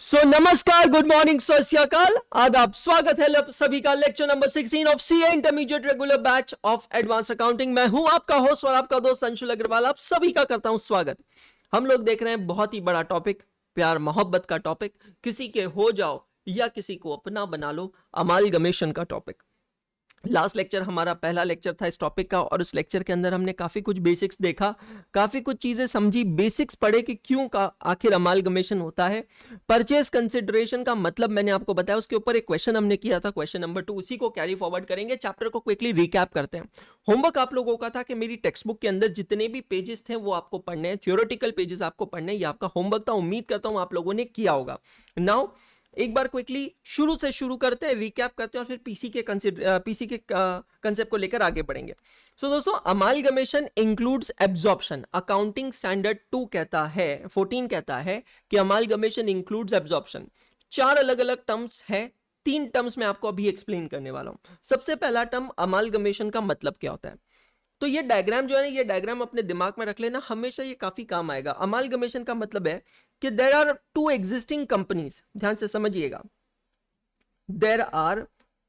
नमस्कार, good morning, सत श्री अकाल, आदाब, स्वागत है सभी का lecture number 16 of CA intermediate regular batch of advance accounting. मैं हूं आपका होस्ट और आपका दोस्त अंशुल अग्रवाल। आप सभी का करता हूं स्वागत। हम लोग देख रहे हैं बहुत ही बड़ा टॉपिक, प्यार मोहब्बत का टॉपिक, किसी के हो जाओ या किसी को अपना बना लो, अमालगमेशन का टॉपिक। लास्ट लेक्चर हमारा पहला लेक्चर था इस टॉपिक का और उस लेक्चर के अंदर हमने काफी कुछ बेसिक्स देखा, काफी कुछ चीजें समझी, बेसिक्स पढ़े कि क्यों का आखिर अमालगमेशन होता है। परचेज कंसिडरेशन का मतलब मैंने आपको बताया, उसके ऊपर एक क्वेश्चन हमने किया था, क्वेश्चन नंबर 2, उसी को कैरी फॉरवर्ड करेंगे। चैप्टर को क्विकली रिकैप करते हैं। होमवर्क आप लोगों का था कि मेरी टेक्स्ट बुक के अंदर जितने भी पेजेस थे वो आपको पढ़ने हैं, थियोरेटिकल पेजेस आपको पढ़ने हैं, ये आपका होमवर्क था। उम्मीद करता हूं आप लोगों ने किया होगा। नाउ एक बार क्विकली शुरू से शुरू करते हैं, रिकैप करते हैं और फिर पीसी के कंसेप्ट को लेकर आगे बढ़ेंगे। दोस्तों, amalgamation includes absorption. Accounting standard 2 कहता है, 14 कहता है कि अमालगमेशन इंक्लूड्स एब्जॉर्प्शन। 4 अलग अलग टर्म्स है, 3 टर्म्स मैं आपको अभी एक्सप्लेन करने वाला हूं। सबसे पहला टर्म अमालगमेशन का मतलब क्या होता है, तो ये डायग्राम जो है ना, ये डायग्राम अपने दिमाग में रख लेना, हमेशा ये काफी काम आएगा। अमालगमेशन का मतलब है कि देयर आर 2 एग्जिस्टिंग कंपनीज, ध्यान से समझिएगा, देयर आर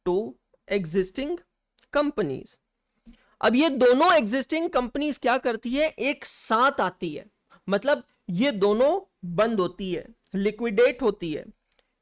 2 एग्जिस्टिंग कंपनीज। अब ये दोनों एग्जिस्टिंग कंपनीज क्या करती है, एक साथ आती है, मतलब ये दोनों बंद होती है, लिक्विडेट होती है,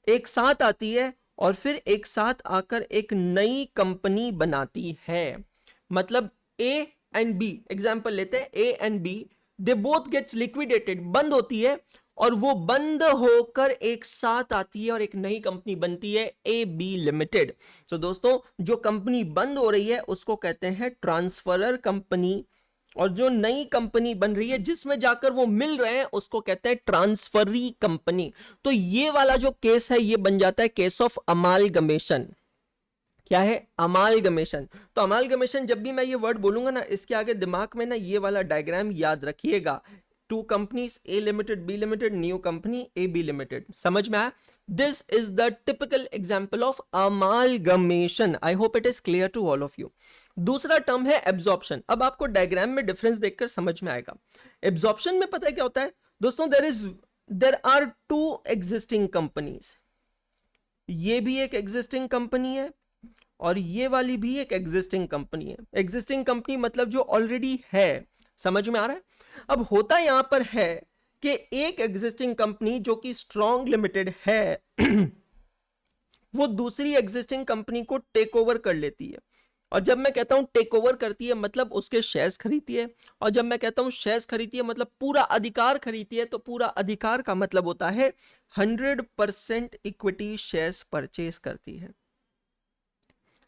एक साथ आती है और फिर एक साथ आकर एक नई कंपनी बनाती है। मतलब ए एंड बी, एग्जाम्पल लेते हैं, A and B, they both gets liquidated, बंद होती है और वो बंद होकर एक साथ आती है और एक नई कंपनी बनती है, ए बी लिमिटेड। तो दोस्तों, जो कंपनी बंद हो रही है उसको कहते हैं ट्रांसफरर कंपनी, और जो नई कंपनी बन रही है जिसमें जाकर वो मिल रहे हैं उसको कहते हैं ट्रांसफरी कंपनी। तो ये वाला जो केस है ये बन जाता है केस ऑफ अमालगमेशन। क्या है, अमालगमेशन। तो अमालगमेशन, जब भी मैं ये वर्ड बोलूंगा ना, इसके आगे दिमाग में ना ये वाला डायग्राम याद रखिएगा। 2 companies, A limited, B limited, new company A B limited. समझ में आया? This is the typical example of amalgamation. I hope it is clear to all of you. दूसरा टर्म है एब्जॉर्प्शन। अब आपको डायग्राम में डिफरेंस देखकर समझ में आएगा। एब्जॉर्प्शन में पता है क्या होता है दोस्तों, देयर आर 2 एग्जिस्टिंग कंपनीज। ये भी एक एग्जिस्टिंग कंपनी है और ये वाली भी एक एग्जिस्टिंग कंपनी है। एग्जिस्टिंग कंपनी मतलब जो ऑलरेडी है। समझ में आ रहा है? अब होता यहां पर है कि एक एग्जिस्टिंग कंपनी जो कि स्ट्रॉन्ग लिमिटेड है वो दूसरी एग्जिस्टिंग कंपनी को टेक ओवर कर लेती है। और जब मैं कहता हूं टेक ओवर करती है मतलब उसके शेयर्स खरीदती है, और जब मैं कहता हूं शेयर्स खरीदती है मतलब पूरा अधिकार खरीदती है। तो पूरा अधिकार का मतलब होता है 100% इक्विटी शेयर्स परचेज करती है।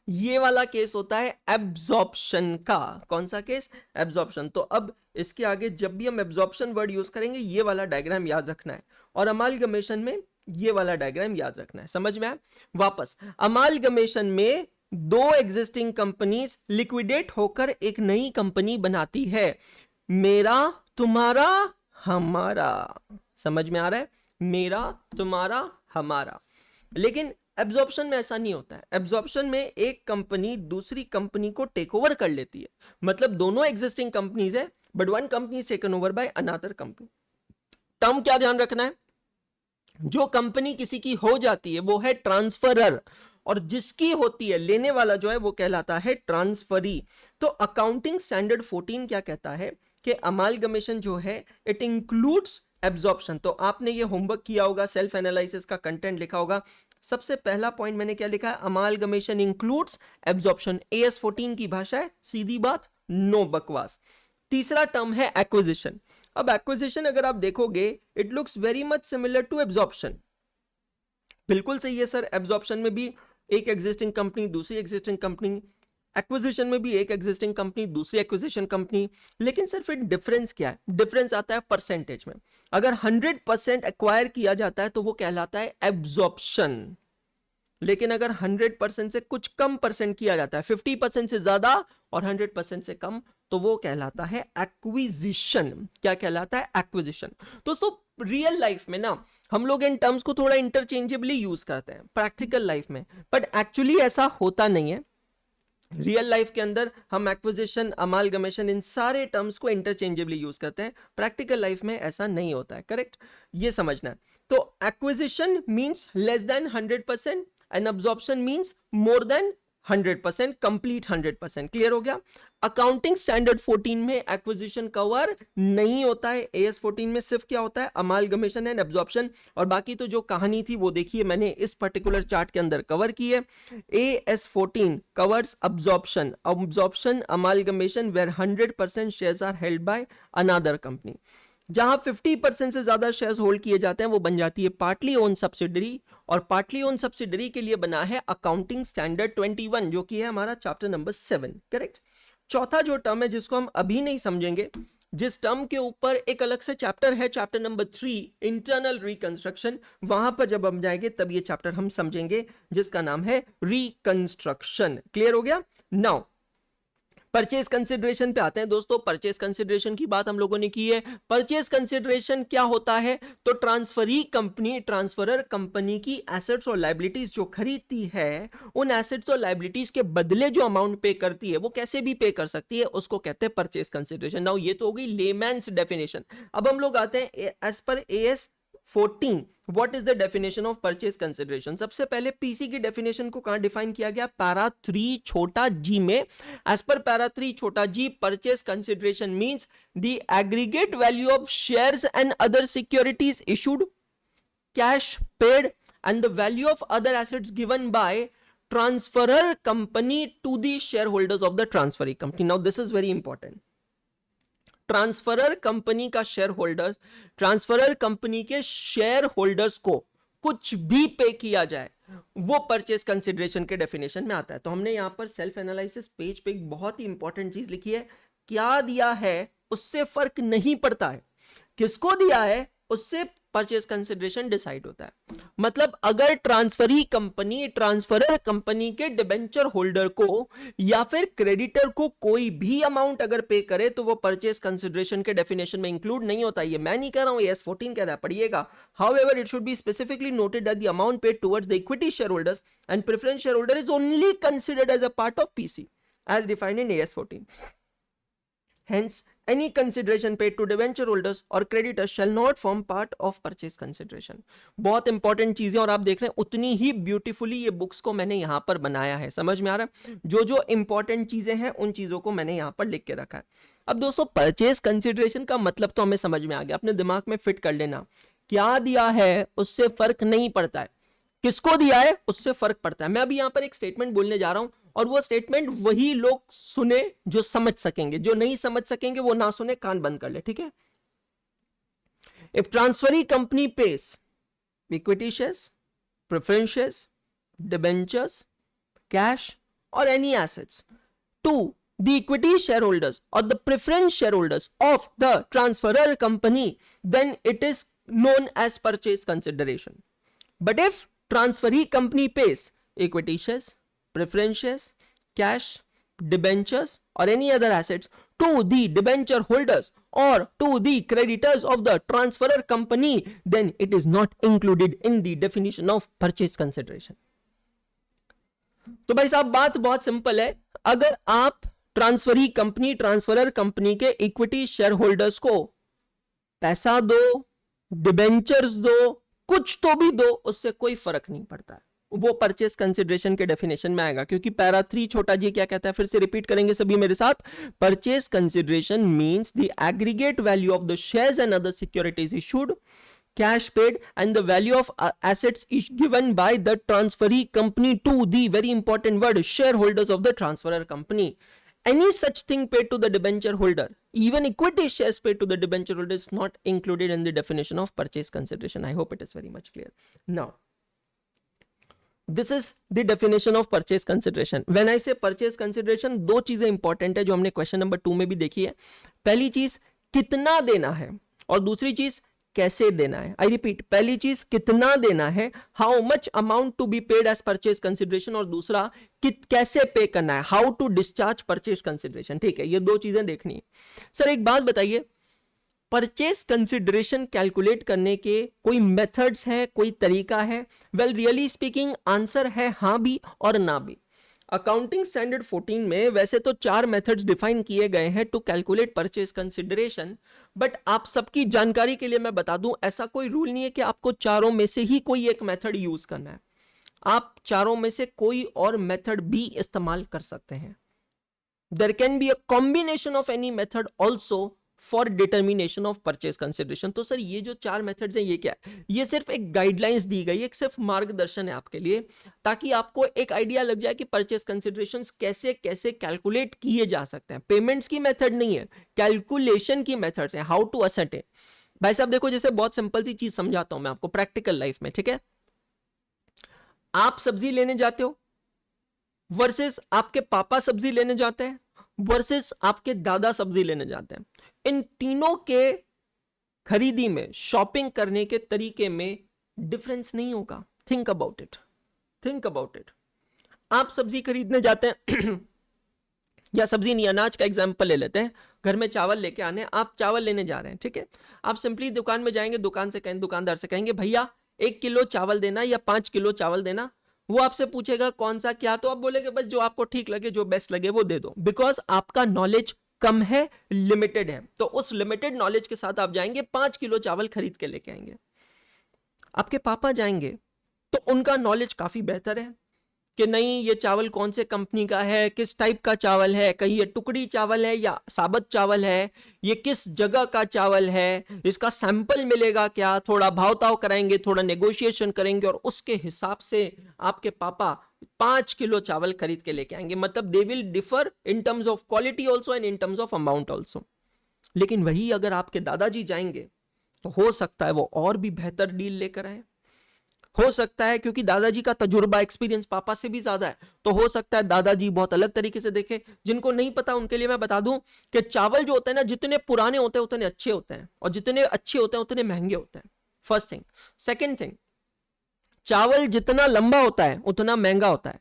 ये वाला केस होता है एब्जॉर्प्शन का। कौन सा केस? एब्जॉर्प्शन। तो अब इसके आगे जब भी हम एब्जॉर्प्शन वर्ड यूज करेंगे ये वाला डायग्राम याद रखना है, और अमालगमेशन में ये वाला डायग्राम याद रखना है। समझ में आया? वापस, अमालगमेशन में 2 एग्जिस्टिंग कंपनीज लिक्विडेट होकर एक नई कंपनी बनाती है, मेरा तुम्हारा हमारा। समझ में आ रहा है? मेरा तुम्हारा हमारा। लेकिन एब्जॉर्प्शन में ऐसा नहीं होता है। एब्जॉर्प्शन में एक कंपनी दूसरी कंपनी को टेक ओवर कर लेती है, मतलब दोनों एग्जिस्टिंग कंपनीज है but one company is taken over by another company. Term क्या ध्यान रखना है, जो कंपनी किसी की हो जाती है वो है ट्रांसफरर, और जिसकी होती है लेने वाला जो है वो कहलाता है ट्रांसफरी। तो अकाउंटिंग स्टैंडर्ड 14 क्या कहता है कि अमालगमेशन जो है इट इंक्लूड्स एब्जॉर्प्शन। तो आपने ये होमवर्क किया होगा, सेल्फ एनालिसिस का कंटेंट लिखा होगा। सबसे पहला पॉइंट मैंने क्या लिखा है, अमालगमेशन इंक्लूड्स एब्जॉर्प्शन। AS 14 की भाषा है, सीधी बात, नो बकवास। तीसरा टर्म है एक्विजिशन। अब एक्विजिशन अगर आप देखोगे it looks very much similar to absorption. बिल्कुल सही है सर, एब्जॉर्प्शन में भी एक एग्जिस्टिंग कंपनी दूसरी एग्जिस्टिंग कंपनी, एक्विजिशन में भी एक एग्जिस्टिंग कंपनी दूसरी एक्विजिशन कंपनी। लेकिन सर फिर डिफरेंस क्या है? डिफरेंस आता है परसेंटेज में। अगर 100% एक्वायर किया जाता है तो वो कहलाता है एब्जॉर्प्शन, लेकिन अगर 100% से कुछ कम परसेंट किया जाता है, 50% से ज्यादा और 100% से कम, तो वो कहलाता है एक्विजिशन। क्या कहलाता है? एक्विजिशन। दोस्तों, रियल लाइफ में ना हम लोग इन टर्म्स को थोड़ा इंटरचेंजेबली यूज करते हैं प्रैक्टिकल लाइफ में, बट एक्चुअली ऐसा होता नहीं है। रियल लाइफ के अंदर हम एक्विजिशन, अमालगमेशन, इन सारे टर्म्स को इंटरचेंजेबली यूज करते हैं। प्रैक्टिकल लाइफ में ऐसा नहीं होता है, करेक्ट? ये समझना है। तो acquisition means less than 100% and absorption means more than 100%, complete 100%। Clear हो गया? अकाउंटिंग स्टैंडर्ड 14 में एक्विजिशन कवर नहीं होता है। एएस 14 में सिर्फ क्या होता है? Amalgamation and absorption. और बाकी तो जो कहानी थी वो देखिए मैंने इस पर्टिकुलर चार्ट के अंदर कवर की है। AS 14 covers absorption, amalgamation where 100% shares are held by another company. जहां 50% से ज्यादा शेयर्स होल्ड किए जाते हैं वो बन जाती है पार्टली ओन सब्सिडरी, और पार्टली ओन सब्सिडरी के लिए बना है अकाउंटिंग स्टैंडर्ड 21 जो कि है हमारा चैप्टर नंबर 7। करेक्ट? चौथा जो टर्म है जिसको हम अभी नहीं समझेंगे, जिस टर्म के ऊपर एक अलग से चैप्टर है, चैप्टर नंबर 3 इंटरनल रिकंस्ट्रक्शन, वहां पर जब हम जाएंगे तब ये चैप्टर हम समझेंगे जिसका नाम है रिकंस्ट्रक्शन। क्लियर हो गया? नाउ परचेज कंसिडरेशन पे आते हैं दोस्तों। परचेज कंसिडरेशन की बात हम लोगों ने की है। परचेज कंसिडरेशन क्या होता है? तो ट्रांसफरी कंपनी, ट्रांसफरर कंपनी की एसेट्स और लायबिलिटीज जो खरीदती है, उन एसेट्स और लायबिलिटीज के बदले जो अमाउंट पे करती है वो कैसे भी पे कर सकती है, उसको कहते हैं परचेज कंसिडरेशन। नाउ ये तो हो गई लेमैन्स डेफिनेशन। अब हम लोग आते हैं as per AS 14 what is the definition of purchase consideration. सबसे पहले पीसी की डेफिनेशन को कहां डिफाइन किया गया? पैरा 3 छोटा जी में। एज पर पैरा 3 छोटा g, purchase consideration means the aggregate value of shares and other securities issued, cash paid and the value of other assets given by transferor company to the share holders of the transferee company. Now this is very important. Transferor company का shareholders, transferor company के share holders को कुछ भी पे किया जाए वो purchase consideration के डेफिनेशन में आता है। तो हमने यहां पर सेल्फ एनालिसिस पेज पे एक बहुत ही इंपॉर्टेंट चीज लिखी है, क्या दिया है उससे फर्क नहीं पड़ता है, किसको दिया है उससे परचेज कंसिडरेशन डिसाइड होता है। मतलब अगर ट्रांसफरी कंपनी ट्रांसफरर कंपनी के डिबेंचर होल्डर को या फिर क्रेडिटर को कोई भी अमाउंट अगर पे करे तो वो परचेज कंसिडरेशन के डेफिनेशन में इंक्लूड नहीं होता। ये मैं नहीं कह रहा हूं, एएस 14 कह रहा है, पढ़िएगा। However it should be specifically noted that the amount paid towards the equity share holders and preference share holder is only considered as a part of PC as defined in AS 14. Hence, any consideration paid to debenture holders or creditors shall not form part of purchase consideration. बहुत important चीजें, और आप देख रहे हैं उतनी ही beautifully ये books को मैंने यहां पर बनाया है। समझ में आ रहा है? जो जो इंपॉर्टेंट चीजें हैं उन चीजों को मैंने यहां पर लिख के रखा है। अब दोस्तों परचेज कंसिडरेशन का मतलब तो हमें समझ में आ गया, अपने दिमाग में फिट कर लेना। क्या दिया है उससे फर्क नहीं पड़ता है, किसको दिया है उससे फर्क पड़ता है। मैं अभी यहां पर एक स्टेटमेंट बोलने जा रहा हूं और वो स्टेटमेंट वही लोग सुने जो समझ सकेंगे, जो नहीं समझ सकेंगे वो ना सुने, कान बंद कर ले, ठीक है? If transferee company pays equity shares, preference shares, debentures, cash और any assets to the equity shareholders or the preference shareholders of the transferor company, then it is known as purchase consideration. But if transferee company pays equity shares, preference shares, cash, debentures or any other assets to the debenture holders or to the creditors of the transferor company, then it is not included in the definition of purchase consideration. तो भाई साहब बात बहुत simple है। अगर आप transferee company transferor company के equity share holders को पैसा दो, डिबेंचर्स दो, कुछ तो भी दो, उससे कोई फर्क नहीं पड़ता है, वो परचेस कंसिडरेशन के डेफिनेशन में आएगा। क्योंकि पैरा 3 छोटा जी क्या कहता है, फिर से रिपीट करेंगे सभी मेरे साथ। Purchase consideration means the aggregate value of the shares and other securities issued, cash paid and the value of assets is given by the transferee company to the very important word shareholders of the transferor company. Any such thing paid to the debenture holder, even equity shares paid to the debenture holder, is not included in the definition of purchase consideration. I hope it is very much clear. Now, this is the definition of purchase consideration. When I say purchase consideration, दो चीजें important है जो हमने question number 2 में भी देखी है। पहली चीज कितना देना है और दूसरी चीज कैसे देना है। आई रिपीट, पहली चीज कितना देना है, how much amount to be paid as purchase consideration, और दूसरा कैसे पे करना है, how to discharge purchase consideration. ठीक है, ये दो चीजें देखनी है। सर एक बात बताइए, परचेज कंसिडरेशन कैलकुलेट करने के कोई मेथड्स है, कोई तरीका है? वेल रियली स्पीकिंग आंसर है हाँ भी और ना भी। अकाउंटिंग स्टैंडर्ड 14 में वैसे तो 4 मेथड्स डिफाइन किए गए हैं to calculate purchase consideration, but आप सबकी जानकारी के लिए मैं बता दूं, ऐसा कोई रूल नहीं है कि आपको चारों में से ही कोई एक मेथड यूज करना है। आप चारों में से कोई और मेथड भी इस्तेमाल कर सकते हैं। There can be a combination of any method also for determination of purchase consideration. तो सर ये जो 4 मेथड्स हैं ये क्या है? ये सिर्फ एक गाइडलाइंस दी गई है, एक सिर्फ मार्गदर्शन है आपके लिए, ताकि आपको एक आइडिया लग जाए कि परचेज कंसिडरेशंस कैसे कैसे कैलकुलेट किए जा सकते हैं। पेमेंट्स की मेथड नहीं है, कैलकुलेशन की मेथड्स है, हाउ टू असर्टेन। भाई साहब देखो, जैसे बहुत सिंपल सी चीज समझाता हूं मैं आपको प्रैक्टिकल लाइफ में, ठीक है? आप सब्जी लेने जाते हो वर्सेस आपके पापा सब्जी लेने जाते हैं वर्सेस आपके दादा सब्जी लेने जाते हैं। इन तीनों के खरीदी में, शॉपिंग करने के तरीके में डिफरेंस नहीं होगा। Think about it, think about it. आप सब्जी खरीदने जाते हैं या सब्जी नहीं, अनाज का एग्जांपल ले लेते हैं। घर में चावल लेके आने, आप चावल लेने जा रहे हैं, ठीक है? आप सिंपली दुकान में जाएंगे, दुकानदार से कहेंगे भैया 1 किलो चावल देना या 5 किलो चावल देना। वो आपसे पूछेगा कौन सा क्या, तो आप बोलेगे बस जो आपको ठीक लगे, जो बेस्ट लगे वो दे दो, बिकॉज आपका नॉलेज कम है, लिमिटेड है। तो उस लिमिटेड नॉलेज के साथ आप जाएंगे, 5 किलो चावल खरीद के लेके आएंगे। आपके पापा जाएंगे तो उनका नॉलेज काफी बेहतर है कि नहीं ये चावल कौन से कंपनी का है, किस टाइप का चावल है, कहीं ये टुकड़ी चावल है या साबुत चावल है, ये किस जगह का चावल है, इसका सैंपल मिलेगा क्या, थोड़ा भाव ताव कराएंगे, थोड़ा नेगोशिएशन करेंगे और उसके हिसाब से आपके पापा 5 किलो चावल खरीद के लेके आएंगे। मतलब they will differ in terms of quality also and in terms of amount also. लेकिन वही अगर आपके दादाजी जाएंगे तो हो सकता है वो और भी बेहतर डील लेकर आए। हो सकता है क्योंकि दादाजी का तजुर्बा, एक्सपीरियंस पापा से भी ज्यादा है, तो हो सकता है दादाजी बहुत अलग तरीके से देखे। जिनको नहीं पता उनके लिए मैं बता दूं कि चावल जो होते हैं ना, जितने पुराने होते हैं उतने अच्छे होते हैं, और जितने अच्छे होते हैं उतने महंगे होते हैं। First thing. सेकेंड थिंग, चावल जितना लंबा होता है उतना महंगा होता है।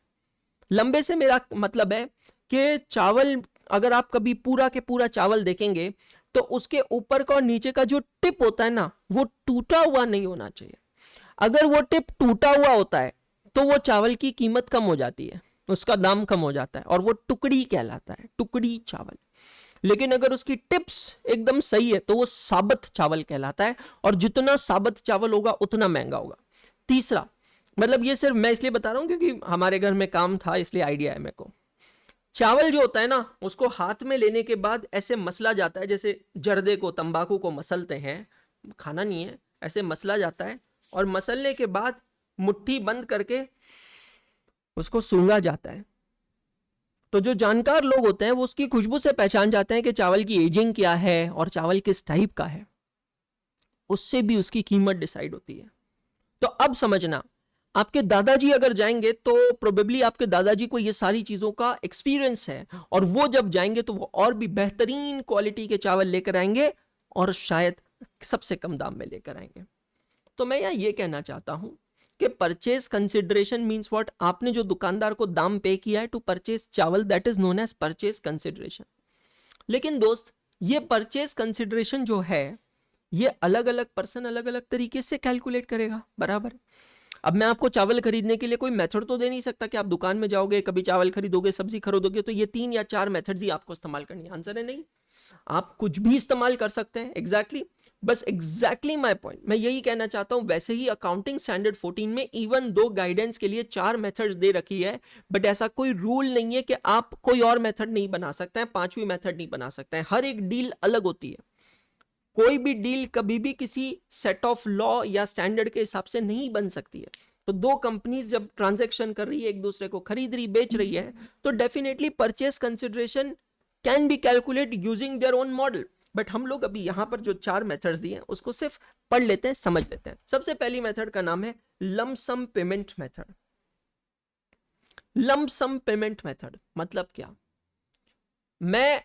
लंबे से मेरा मतलब है कि चावल, अगर आप कभी पूरा के पूरा चावल देखेंगे तो उसके ऊपर का और नीचे का जो टिप होता है ना, वो टूटा हुआ नहीं होना चाहिए। अगर वो टिप टूटा हुआ होता है तो वो चावल की कीमत कम हो जाती है, उसका दाम कम हो जाता है, और वो टुकड़ी कहलाता है, टुकड़ी चावल। लेकिन अगर उसकी टिप्स एकदम सही है तो वो साबुत चावल कहलाता है, और जितना साबुत चावल होगा उतना महंगा होगा। तीसरा, मतलब ये सिर्फ मैं इसलिए बता रहा हूं क्योंकि हमारे घर में काम था, इसलिए आइडिया है मेरे को। चावल जो होता है ना, उसको हाथ में लेने के बाद ऐसे मसला जाता है, जैसे जर्दे को, तंबाकू को मसलते हैं, खाना नहीं है, ऐसे मसला जाता है, और मसलने के बाद मुट्ठी बंद करके उसको सूंघा जाता है। तो जो जानकार लोग होते हैं वो उसकी खुशबू से पहचान जाते हैं कि चावल की एजिंग क्या है और चावल किस टाइप का है, उससे भी उसकी कीमत डिसाइड होती है। तो अब समझना, आपके दादाजी अगर जाएंगे तो प्रोबेबली आपके दादाजी को ये सारी चीजों का एक्सपीरियंस है, और वो जब जाएंगे तो वो और भी बेहतरीन क्वालिटी के चावल लेकर आएंगे और शायद सबसे कम दाम में लेकर आएंगे। तो मैं यहाँ ये कहना चाहता हूं कि परचेज कंसिडरेशन मींस व्हाट, आपने जो दुकानदार को दाम पे किया है टू परचेज चावल, that is known as purchase consideration. लेकिन दोस्त, ये परचेज कंसिडरेशन जो है, ये अलग अलग पर्सन अलग अलग तरीके से कैलकुलेट करेगा, बराबर। अब मैं आपको चावल खरीदने के लिए कोई मेथड तो दे नहीं सकता कि आप दुकान में जाओगे, कभी चावल खरीदोगे, सब्जी खरीदोगे तो ये 3 या 4 मेथड्स ही आपको इस्तेमाल करनी है। आंसर है नहीं, आप कुछ भी इस्तेमाल कर सकते हैं। एग्जैक्टली, बस एग्जैक्टली माय पॉइंट, मैं यही कहना चाहता हूं। वैसे ही अकाउंटिंग स्टैंडर्ड 14 में इवन दो गाइडेंस के लिए 4 मेथड्स दे रखी है, बट ऐसा कोई रूल नहीं है कि आप कोई और मेथड नहीं बना सकते हैं, 5वीं मेथड नहीं बना सकते हैं। हर एक डील अलग होती है। कोई भी डील कभी भी किसी सेट ऑफ लॉ या स्टैंडर्ड के हिसाब से नहीं बन सकती है। तो दो कंपनीज जब ट्रांजैक्शन कर रही है, एक दूसरे को खरीद रही, बेच रही है, तो definitely purchase consideration can be calculate using their own model. But हम लोग अभी यहां पर जो 4 मेथड्स दिए हैं उसको सिर्फ पढ़ लेते हैं, समझ लेते हैं। सबसे पहली मेथड का नाम है lump sum payment method. Lump sum payment method मतलब क्या? मैं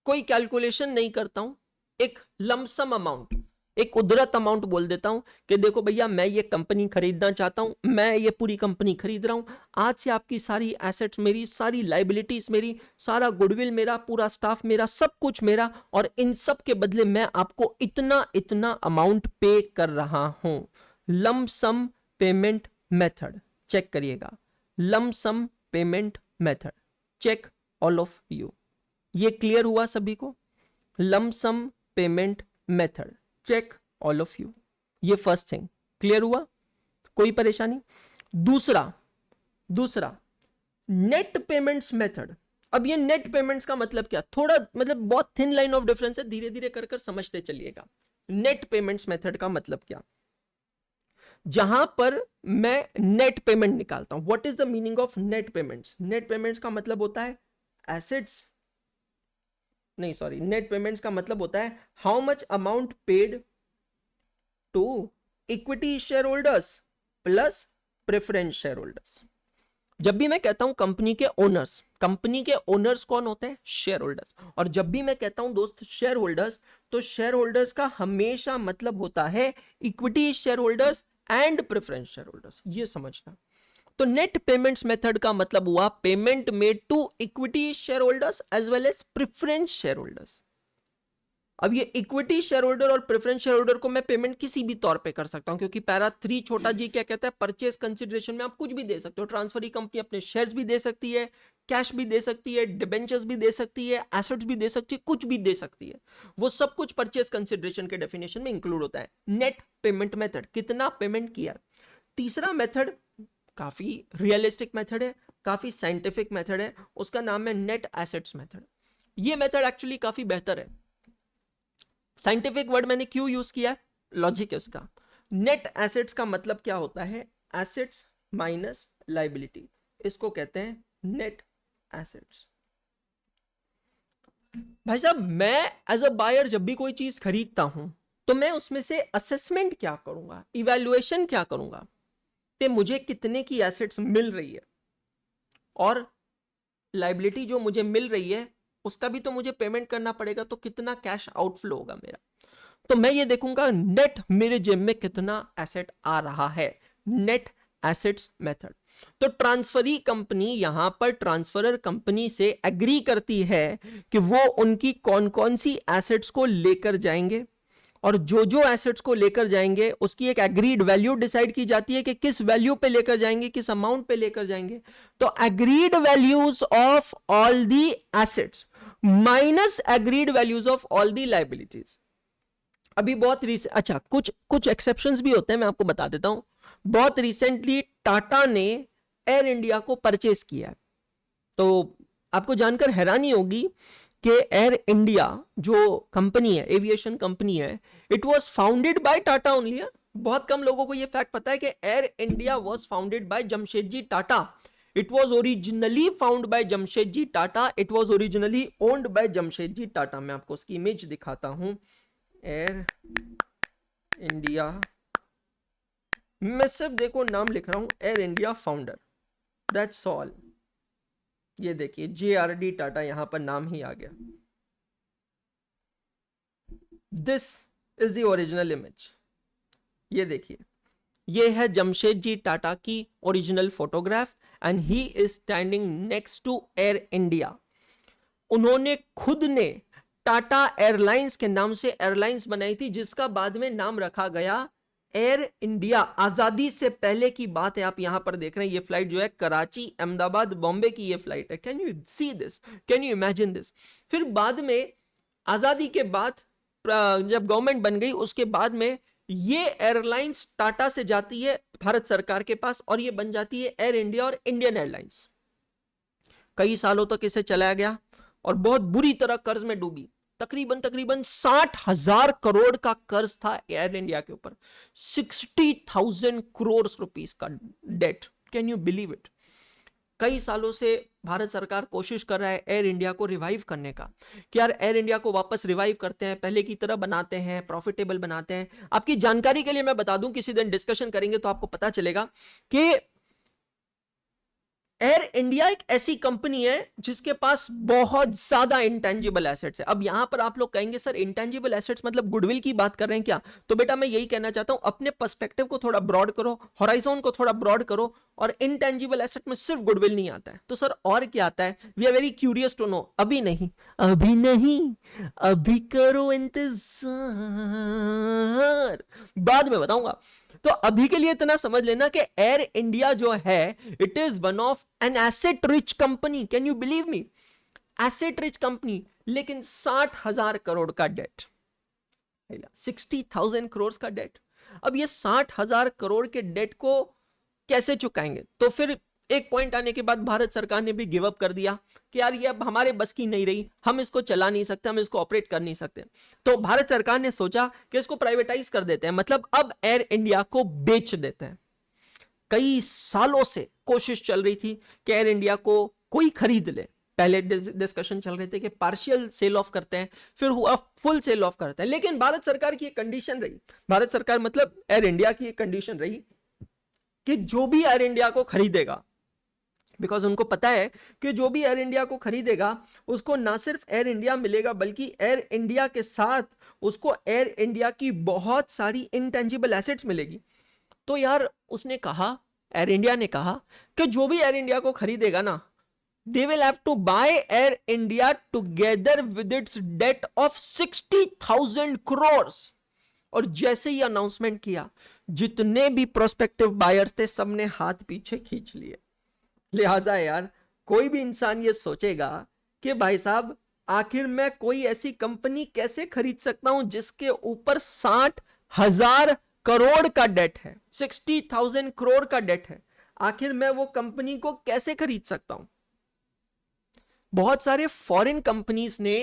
कोई कैलकुलेशन नहीं करता हूं, एक लंप सम अमाउंट, एक उद्रत अमाउंट बोल देता हूं कि देखो भैया मैं ये कंपनी खरीदना चाहता हूं, मैं ये पूरी कंपनी खरीद रहा हूं, आज से आपकी सारी एसेट्स मेरी, सारी लाइबिलिटीज मेरी, सारा गुडविल मेरा, पूरा स्टाफ मेरा, सब कुछ मेरा, और इन सब के बदले मैं आपको इतना इतना अमाउंट पे कर रहा हूं। Lump sum payment method, check करिएगा, lump sum payment method, check all of you. ये क्लियर हुआ सभी को? Lump sum payment method, check all of you, ये फर्स्ट थिंग क्लियर हुआ? कोई परेशानी? दूसरा नेट पेमेंट्स मेथड। अब ये नेट पेमेंट्स का मतलब क्या, थोड़ा मतलब बहुत थिन लाइन ऑफ डिफरेंस है, धीरे धीरे कर समझते चलिएगा। नेट पेमेंट्स मेथड का मतलब क्या, जहां पर मैं नेट पेमेंट निकालता हूं। What is the meaning of net payments? Net payments का मतलब होता है एसेट्स, नहीं सॉरी, नेट पेमेंट्स का मतलब होता है how much amount paid to equity share holders plus preference share holders. जब भी मैं कहता हूं कंपनी के ओनर्स, कंपनी के ओनर्स कौन होते हैं? Share holders. और जब भी मैं कहता हूं दोस्त शेयर होल्डर्स, तो शेयर होल्डर्स का हमेशा मतलब होता है equity share holders and preference share holders, ये समझना। तो नेट पेमेंट्स मेथड का मतलब हुआ payment made to equity share holders as well as preference share holders. अब ये इक्विटी शेयर होल्डर और प्रेफरेंस शेयर होल्डर को मैं पेमेंट किसी भी तौर पे कर सकता हूं, क्योंकि पैरा 3 छोटा जी क्या कहता है, परचेज कंसिडरेशन में आप कुछ भी दे सकते हो। ट्रांसफरी कंपनी अपने शेयर्स भी दे सकती है, कैश भी दे सकती है, डिबेंचर्स भी दे सकती है, एसेट्स भी दे सकती है, कुछ भी दे सकती है। वो सब कुछ परचेज कंसिडरेशन के डेफिनेशन में इंक्लूड होता है। नेट पेमेंट मेथड, कितना पेमेंट किया। तीसरा मेथड काफी रियलिस्टिक मेथड है, काफी साइंटिफिक मेथड है, उसका नाम है नेट एसेट्स मेथड। ये मेथड एक्चुअली काफी बेहतर है। साइंटिफिक वर्ड मैंने क्यों यूज किया, लॉजिक है उसका। नेट एसेट्स का मतलब क्या होता है, एसेट्स माइनस लायबिलिटी, इसको कहते हैं नेट एसेट्स। भाई साहब, मैं एज अ बायर जब भी कोई चीज खरीदता हूं तो मैं उसमें से असेसमेंट क्या करूंगा, इवैल्यूएशन क्या करूंगा कि मुझे कितने की एसेट्स मिल रही है, और लायबिलिटी जो मुझे मिल रही है उसका भी तो मुझे पेमेंट करना पड़ेगा, तो कितना कैश आउटफ्लो होगा मेरा। तो मैं ये देखूंगा नेट मेरे जेब में कितना एसेट आ रहा है, नेट एसेट्स मेथड। तो ट्रांसफरी कंपनी यहां पर ट्रांसफरर कंपनी से एग्री करती है कि वो उनकी कौन कौन सी एसेट्स को लेकर जाएंगे, और जो जो एसेट्स को लेकर जाएंगे उसकी एक एग्रीड वैल्यू डिसाइड की जाती है कि किस वैल्यू पे लेकर जाएंगे, किस अमाउंट पे लेकर जाएंगे। तो agreed values of all the assets minus agreed values of all the liabilities. अभी बहुत अच्छा, कुछ एक्सेप्शंस भी होते हैं, मैं आपको बता देता हूं। बहुत रिसेंटली टाटा ने एयर इंडिया को परचेस किया है, तो आपको जानकर हैरानी होगी कि एयर इंडिया जो कंपनी है, एविएशन कंपनी है, it was founded by Tata only. बहुत कम लोगों को यह फैक्ट पता है कि Air India was founded by Jamsetji Tata. It was originally found by Jamsetji Tata, it was originally owned by Jamsetji Tata. मैं आपको उसकी इमेज दिखाता हूं। एयर इंडिया, मैं सिर्फ देखो नाम लिख रहा हूं, air India founder, that's all. ये देखिए JRD टाटा, यहां पर नाम ही आ गया। This is the original image. ये देखिए, ये है जमशेदजी टाटा की original photograph, and he is standing next to Air India. उन्होंने खुद ने टाटा एयरलाइंस के नाम से एयरलाइंस बनाई थी, जिसका बाद में नाम रखा गया एयर इंडिया। आजादी से पहले की बात है, आप यहां पर देख रहे हैं। ये फ्लाइट जो है कराची, अहमदाबाद, बॉम्बे की ये फ्लाइट है। Can you see this, can you imagine this. फिर बाद में आजादी के बाद जब गवर्नमेंट बन गई, उसके बाद में ये एयरलाइंस टाटा से जाती है भारत सरकार के पास, और ये बन जाती है एयर इंडिया और इंडियन एयरलाइंस। कई सालों तक इसे चलाया गया और बहुत बुरी तरह कर्ज में डूबी। तकरीबन 60,000 करोड़ का कर्ज था एयर इंडिया के ऊपर, 60,000 करोड़ रुपीस का debt. Can you believe it. कई सालों से भारत सरकार कोशिश कर रहा है एयर इंडिया को रिवाइव करने का, कि यार एयर इंडिया को वापस रिवाइव करते हैं, पहले की तरह बनाते हैं, प्रॉफिटेबल बनाते हैं। आपकी जानकारी के लिए मैं बता दूं, किसी दिन डिस्कशन करेंगे तो आपको पता चलेगा कि एयर इंडिया एक ऐसी कंपनी है जिसके पास बहुत ज्यादा इंटेंजिबल एसेट्स है। अब यहां पर आप लोग कहेंगे सर इंटेंजिबल एसेट्स मतलब गुडविल की बात कर रहे हैं क्या? तो बेटा मैं यही कहना चाहता हूं, अपने पर्सपेक्टिव को थोड़ा ब्रॉड करो, हॉराइजन को थोड़ा ब्रॉड करो, और इंटेंजिबल एसेट में सिर्फ गुडविल नहीं आता है। तो सर और क्या आता है? We are very curious to know. अभी नहीं, अभी करो इंतजार, बाद में बताऊंगा। तो अभी के लिए इतना समझ लेना कि एयर इंडिया जो है it is one of an asset rich company. Can you believe me? Asset rich company, लेकिन 60,000 करोड़ का डेट, 60,000 करोड़ का डेट। अब ये 60,000 करोड़ के डेट को कैसे चुकाएंगे? तो फिर एक पॉइंट आने के बाद भारत सरकार ने भी गिव अप कर दिया कि यार ये अब हमारे बस की नहीं रही, हम इसको चला नहीं सकते, हम इसको ऑपरेट कर नहीं सकते। तो भारत सरकार ने सोचा कि इसको प्राइवेटाइज कर देते हैं, मतलब अब एयर इंडिया को बेच देते हैं। कई सालों से कोशिश चल रही थी कि एयर इंडिया को कोई खरीद ले। पहले डिस्कशन चल रहे थे कि पार्शियल सेल ऑफ करते हैं, फिर हुआ फुल सेल ऑफ करते हैं, लेकिन भारत सरकार की एक कंडीशन रही, भारत सरकार मतलब एयर इंडिया की एक कंडीशन रही कि जो भी एयर इंडिया को खरीदेगा, बिकॉज उनको पता है कि जो भी एयर इंडिया को खरीदेगा उसको ना सिर्फ एयर इंडिया मिलेगा, बल्कि एयर इंडिया के साथ उसको एयर इंडिया की बहुत सारी इंटेंजिबल एसेट्स मिलेगी। तो यार उसने कहा, एयर इंडिया ने कहा कि जो भी एयर इंडिया को खरीदेगा ना, they will have to buy Air India together with its debt of 60,000 crores। और जैसे ही अनाउंसमेंट किया, जितने भी प्रोस्पेक्टिव बायर्स थे सबने हाथ पीछे खींच लिए। लिहाजा यार कोई भी इंसान ये सोचेगा कि भाई साहब आखिर मैं कोई ऐसी कंपनी कैसे खरीद सकता हूं जिसके ऊपर 60,000 करोड़ का डेट है, 60,000 करोड़ का डेट है, आखिर मैं वो कंपनी को कैसे खरीद सकता हूं? बहुत सारे फॉरेन कंपनीज ने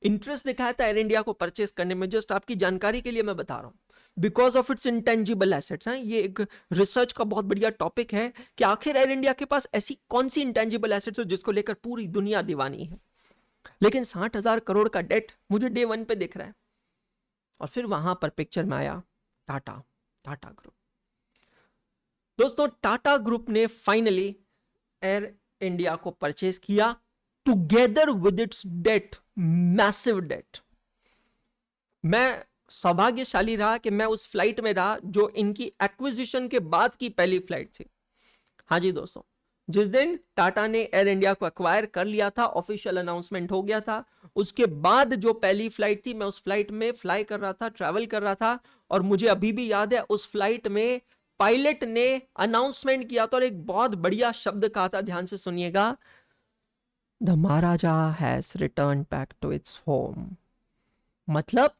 इंटरेस्ट दिखाया था एयर इंडिया को परचेस करने में। जस्ट आपकी जानकारी के लिए मैं बता रहा हूं, because of its intangible assets. ये एक रिसर्च का बहुत बढ़िया टॉपिक है कि आखिर एयर इंडिया के पास ऐसी कौन सी इंटेंजिबल एसेट्स है जिसको लेकर पूरी दुनिया दीवानी है। लेकिन 60,000 करोड़ का डेट मुझे डे 1 पे दिख रहा है। और फिर वहां पर पिक्चर में आया टाटा ग्रुप। दोस्तों टाटा ग्रुप ने फाइनली एयर इंडिया को परचेस किया together with its debt, massive debt. मैं सौभाग्यशाली रहा कि मैं उस फ्लाइट में रहा जो इनकी एक्विजिशन के बाद की पहली फ्लाइट थी। हाँ जी दोस्तों, जिस दिन टाटा ने एयर इंडिया को एक्वायर कर लिया था, ऑफिशियल अनाउंसमेंट हो गया था, उसके बाद जो पहली फ्लाइट थी, मैं उस फ्लाइट में फ्लाई कर रहा था, ट्रैवल कर रहा था। और मुझे अभी भी याद है उस फ्लाइट में पायलट ने अनाउंसमेंट किया था और एक बहुत बढ़िया शब्द कहा था, ध्यान से सुनिएगा, the Maharaja has return back to its home. मतलब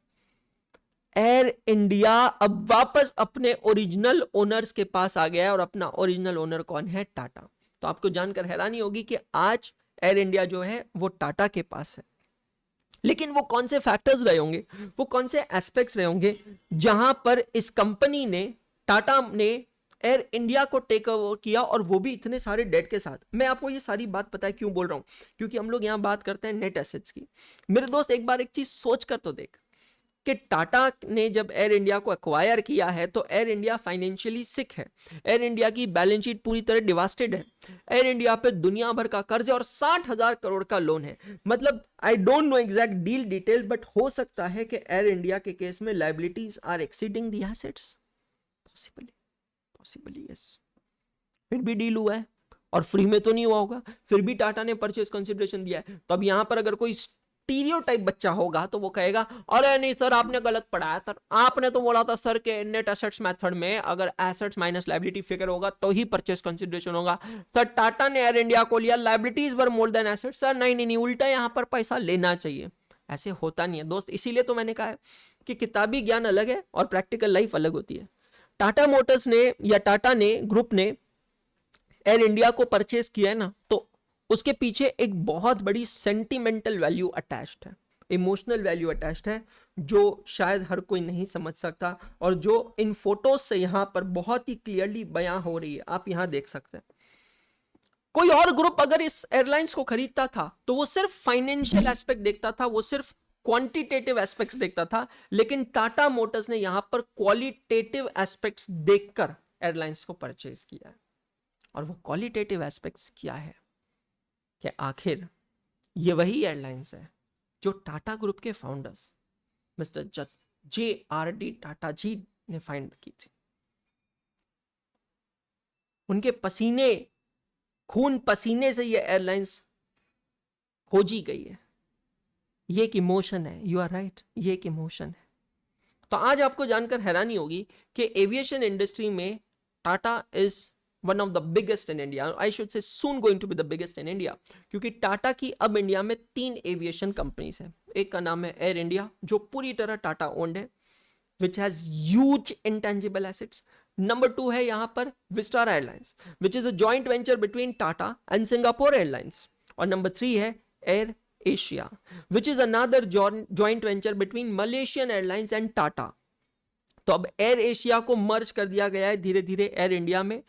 एयर इंडिया अब वापस अपने ओरिजिनल ओनर्स के पास आ गया है, और अपना ओरिजिनल ओनर कौन है? टाटा। तो आपको जानकर हैरानी होगी कि आज एयर इंडिया जो है वो टाटा के पास है। लेकिन वो कौन से फैक्टर्स रहे होंगे, वो कौन से एस्पेक्ट्स रहे होंगे जहां पर इस कंपनी ने, टाटा ने एयर इंडिया को टेक ओवर किया, और वो भी इतने सारे डेट के साथ। मैं आपको ये सारी बात पता है क्यों बोल रहा हूं, क्योंकि हम लोग यहां बात करते हैं नेट एसेट्स की। मेरे दोस्त एक बार एक चीज सोच कर तो देख कि टाटा ने जब एयर इंडिया को एक्वायर किया है तो एयर इंडिया फाइनेंशियली सिक है, एयर इंडिया की बैलेंस शीट पूरी तरह डिवास्टेड है, एयर इंडिया पे दुनिया भर का कर्ज है और 60,000 करोड़ का लोन है। मतलब I don't know exact deal details, but हो सकता है कि एयर इंडिया के केस में liabilities are exceeding the assets, possibly yes. फिर भी डील हुआ है और फ्री में तो नहीं हुआ होगा, फिर भी टाटा ने परचेज कंसिडरेशन दिया है। तो अब यहां पर अगर कोई स्टीरियोटाइप बच्चा होगा तो वो कहेगा, अरे नहीं सर आपने गलत पढ़ाया सर, आपने तो बोला था सर के नेट एसेट्स मेथड में अगर एसेट्स माइनस लायबिलिटी फिगर होगा तो ही परचेज कंसिडरेशन होगा। सर टाटा ने एयर इंडिया को लिया, लायबिलिटीज वर मोर देन एसेट्स। सर नहीं नहीं नहीं, उल्टा यहां पर पैसा लेना चाहिए। ऐसे होता नहीं है दोस्त, इसीलिए तो मैंने कहा है कि किताबी ज्ञान अलग है और प्रैक्टिकल लाइफ अलग होती है। टाटा मोटर्स ने या टाटा ने ग्रुप ने एयर इंडिया को परचेस किया है ना, तो उसके पीछे एक बहुत बड़ी सेंटिमेंटल वैल्यू अटैच्ड है, इमोशनल वैल्यू अटैच्ड है, जो शायद हर कोई नहीं समझ सकता, और जो इन फोटोज से यहां पर बहुत ही क्लियरली बयां हो रही है। आप यहां देख सकते हैं, कोई और ग्रुप अगर इस एयरलाइंस को खरीदता था तो वो सिर्फ फाइनेंशियल एस्पेक्ट देखता था, वो सिर्फ क्वांटिटेटिव एस्पेक्ट्स देखता था, लेकिन टाटा मोटर्स ने यहां पर क्वालिटेटिव एस्पेक्ट्स देखकर एयरलाइंस को परचेज किया है। और वो क्वालिटेटिव एस्पेक्ट्स क्या है कि आखिर ये वही एयरलाइंस है जो टाटा ग्रुप के फाउंडर्स मिस्टर JRD टाटा जी ने फाइंड की थी। उनके पसीने, खून पसीने से ये एयरलाइंस खोजी गई है। ये एक इमोशन है, यू आर राइट, ये एक इमोशन है। तो आज आपको जानकर हैरानी होगी कि एविएशन इंडस्ट्री में Tata is one of the biggest in India, I should say soon going to be the biggest in India, क्योंकि टाटा की अब इंडिया में 3 एविएशन कंपनीज हैं। एक का नाम है एयर इंडिया जो पूरी तरह टाटा ओन्ड है, which has huge intangible assets. Number 2 है यहां पर Vistara Airlines, which is a joint venture between Tata and Singapore Airlines. और number 3 है Air Asia, which is another joint venture between Malaysian Airlines and Tata. तो अब air Asia को मर्ज कर दिया गया है धीरे धीरे एयर इंडिया में,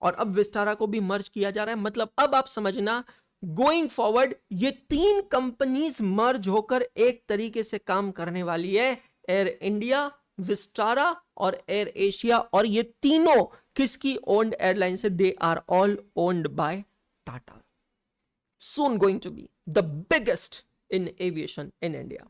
और अब विस्टारा को भी मर्ज किया जा रहा है। मतलब अब आप समझना, गोइंग फॉरवर्ड ये 3 कंपनीज मर्ज होकर एक तरीके से काम करने वाली है, एयर इंडिया, विस्टारा और एयर एशिया। और ये तीनों किसकी ओन्ड एयरलाइन से? They are all owned by Tata, soon going to be the biggest in aviation in India.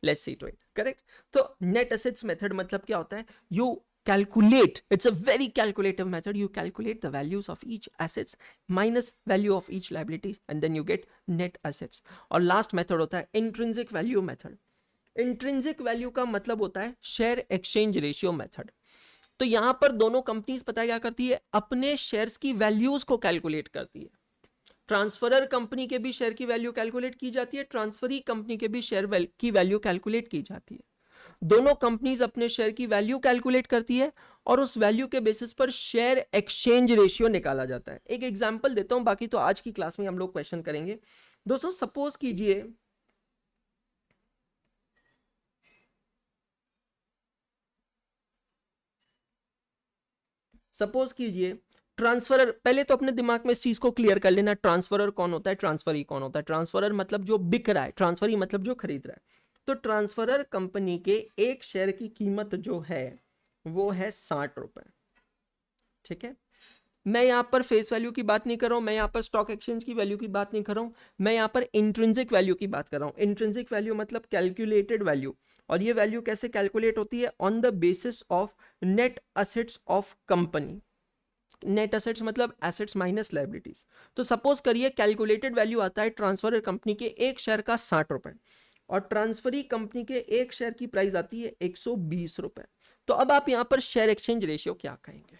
Let's see to it. Correct? तो net assets method मतलब क्या होता है? You calculate, it's a very calculative method. You calculate the values of each assets minus value of each liability and then you get net assets. और last method होता है intrinsic value method. Intrinsic value का मतलब होता है share exchange ratio method. तो यहां पर दोनों कंपनीज पता क्या करती है? अपने शेयर्स की वैल्यूज को कैलकुलेट करती है। ट्रांसफरर कंपनी के भी शेयर की वैल्यू कैलकुलेट की जाती है, ट्रांसफरी कंपनी के भी शेयर की वैल्यू कैलकुलेट की जाती है। दोनों कंपनीज अपने शेयर की वैल्यू कैलकुलेट करती है और उस वैल्यू के बेसिस पर शेयर एक्सचेंज रेशियो निकाला जाता है। एक एग्जांपल देता हूं, बाकी तो आज की क्लास में हम लोग क्वेश्चन करेंगे। दोस्तों सपोज कीजिए ट्रांसफरर, पहले तो अपने दिमाग में इस चीज को क्लियर कर लेना, ट्रांसफरर कौन होता है, ट्रांसफरी कौन होता है। ट्रांसफरर मतलब जो बिक रहा है, ट्रांसफरी मतलब जो खरीद रहा है। तो ट्रांसफरर कंपनी के एक शेयर की कीमत जो है वो है 60 रुपए। ठीक है, मैं यहां पर फेस वैल्यू की बात नहीं कर रहा हूं, मैं यहां पर स्टॉक एक्सचेंज की वैल्यू की बात नहीं कर रहा हूं, मैं यहां पर इंट्रिंसिक वैल्यू की बात कर रहा हूं। इंट्रिंसिक वैल्यू मतलब कैलकुलेटेड वैल्यू, और ये वैल्यू कैसे कैलकुलेट होती है? On the basis of net assets of company. Net assets मतलब एसेट्स माइनस लायबिलिटीज। तो सपोज करिए कैलकुलेटेड वैल्यू आता है ट्रांसफर कंपनी के एक शेयर का 60 रुपए और ट्रांसफरी कंपनी के एक शेयर की प्राइस आती है 120 रुपए। तो अब आप यहां पर शेयर एक्सचेंज रेशियो क्या कहेंगे?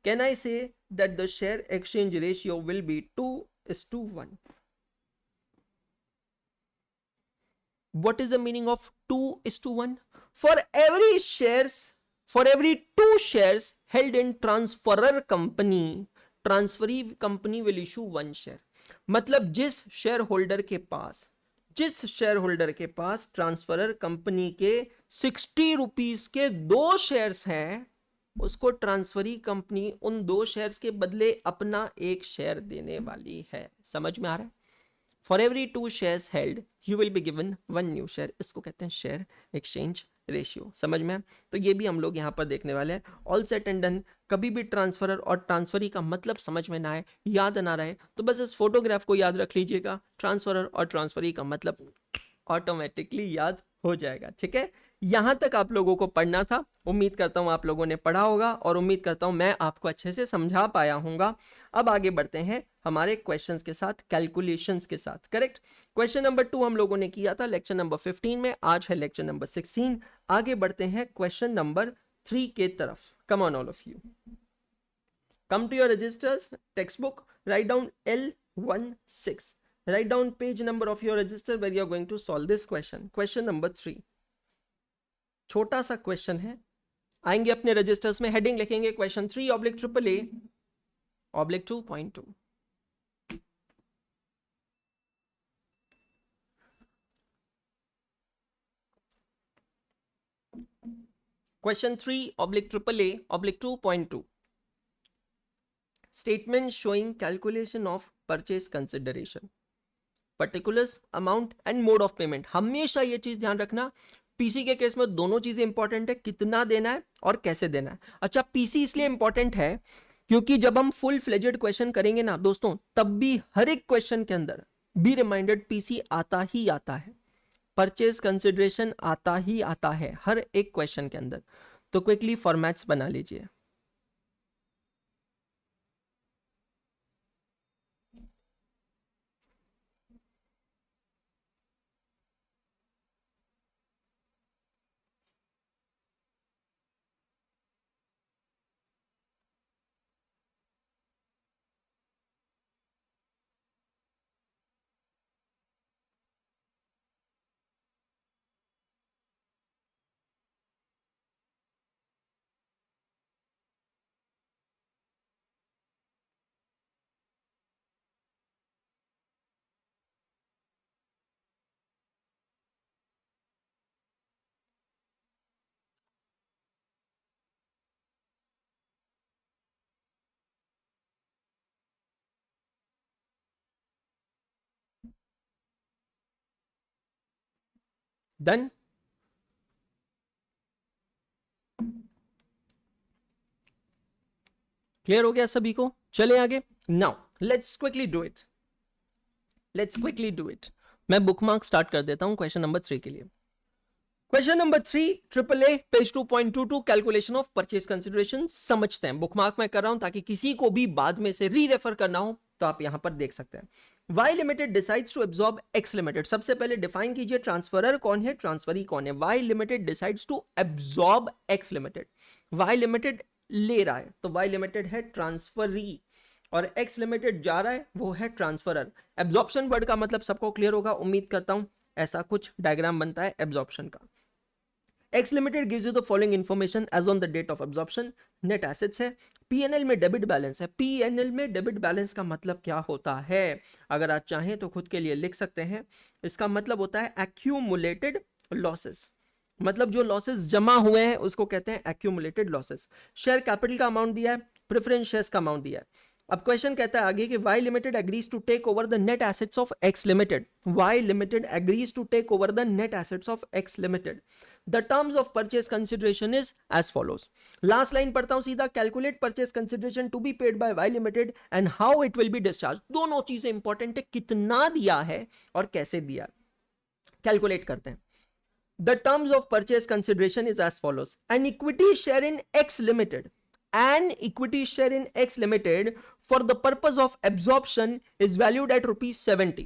Can I say that the share exchange ratio will be 2:1? What is the meaning of 2:1? For every shares, for every 2 shares held in transferor company, transferee company will issue 1 share. मतलब जिस share holder के पास transferor company के 60 rupees के 2 shares हैं, उसको transferee company उन 2 shares के बदले अपना एक शेयर देने वाली है। समझ में आ रहा है? For every 2 shares held you will be given 1 new share. इसको कहते हैं शेयर एक्सचेंज रेशियो। समझ में? तो ये भी हम लोग यहाँ पर देखने वाले हैं। ऑल सेट एंड डन, कभी भी ट्रांसफरर और ट्रांसफरी का मतलब समझ में ना आए, याद ना रहे, तो बस इस फोटोग्राफ को याद रख लीजिएगा। ट्रांसफरर और ट्रांसफरी का मतलब ऑटोमेटिकली याद हो जाएगा। ठीक है, यहां तक आप लोगों को पढ़ना था। उम्मीद करता हूं आप लोगों ने पढ़ा होगा और उम्मीद करता हूं मैं आपको अच्छे से समझा पाया हूंगा। अब आगे बढ़ते हैं हमारे क्वेश्चंस के साथ, कैलकुलेशंस के साथ। करेक्ट, क्वेश्चन नंबर 2 हम लोगों ने किया था लेक्चर नंबर 15 में, आज है लेक्चर नंबर 16। आगे बढ़ते हैं क्वेश्चन नंबर 3 के तरफ। Come on all of you, come to your registers, text book, write down L16, write down page number of your register where you are going to solve this question. Question number 3, छोटा सा question है। आएंगे अपने registers में, heading लिखेंगे question 3/AAA/2.2। Question 3/AAA/2.2, statement showing calculation of purchase consideration, particulars, amount and mode of payment. हमेशा ये चीज ध्यान रखना, पीसी के केस में दोनों चीजें इंपॉर्टेंट है, कितना देना है और कैसे देना है। अच्छा, पीसी इसलिए इंपॉर्टेंट है क्योंकि जब हम फुल फ्लेजेड क्वेश्चन करेंगे ना दोस्तों, तब भी हर एक क्वेश्चन के अंदर बी रिमाइंडेड पीसी आता ही आता है, परचेज कंसिडरेशन आता ही आता है हर एक क्वेश्चन के अंदर। तो क्विकली फॉर्मेट्स बना लीजिए। डन। क्लियर हो गया सभी को? चले आगे। Now let's quickly do it, let's quickly do it. मैं बुकमार्क स्टार्ट कर देता हूं क्वेश्चन नंबर 3 के लिए। Question number 3 triple A page 2.22 calculation of purchase consideration समझते हैं। बुकमार्क मैं कर रहा हूं ताकि किसी को भी बाद में से री रेफर करना हो तो आप यहां पर देख सकते हैं। Y limited decides to absorb X limited. सबसे पहले डिफाइन कीजिए ट्रांसफरर कौन है, ट्रांसफरी कौन है। Y limited decides to absorb X limited. Y limited ले रहा है तो Y लिमिटेड है ट्रांसफरी और X लिमिटेड जा रहा है वो है ट्रांसफरर। एब्जॉर्प्शन वर्ड का मतलब सबको क्लियर होगा उम्मीद करता हूं। ऐसा कुछ डायग्राम बनता है एब्जॉर्प्शन का। X limited gives you the following information as on the date of absorption. Net assets है, पीएनएल में डेबिट बैलेंस है। पीएनएल में डेबिट बैलेंस का मतलब क्या होता है, अगर आप चाहें तो खुद के लिए लिख सकते हैं। इसका मतलब होता है एक्यूमुलेटेड लॉसेस, मतलब जो लॉसेस जमा हुए हैं उसको कहते हैं एक्यूमुलेटेड लॉसेस। शेयर कैपिटल का अमाउंट दिया है, प्रेफरेंस शेयर्स का अमाउंट दिया है। अब क्वेश्चन कहता है आगे कि Y limited agrees to take over the net assets of X limited. Y limited agrees to take over the net assets of X limited. The terms of purchase consideration is as follows. Last line पढ़ता हूं सीधा। Calculate purchase consideration to be paid by Y limited and how it will be discharge. दोनों चीजें important है, कितना दिया है और कैसे दिया। कैलकुलेट करते हैं। The terms of purchase consideration is as follows. An equity share in X limited, an equity share in X limited for the purpose of absorption is valued at ₹70.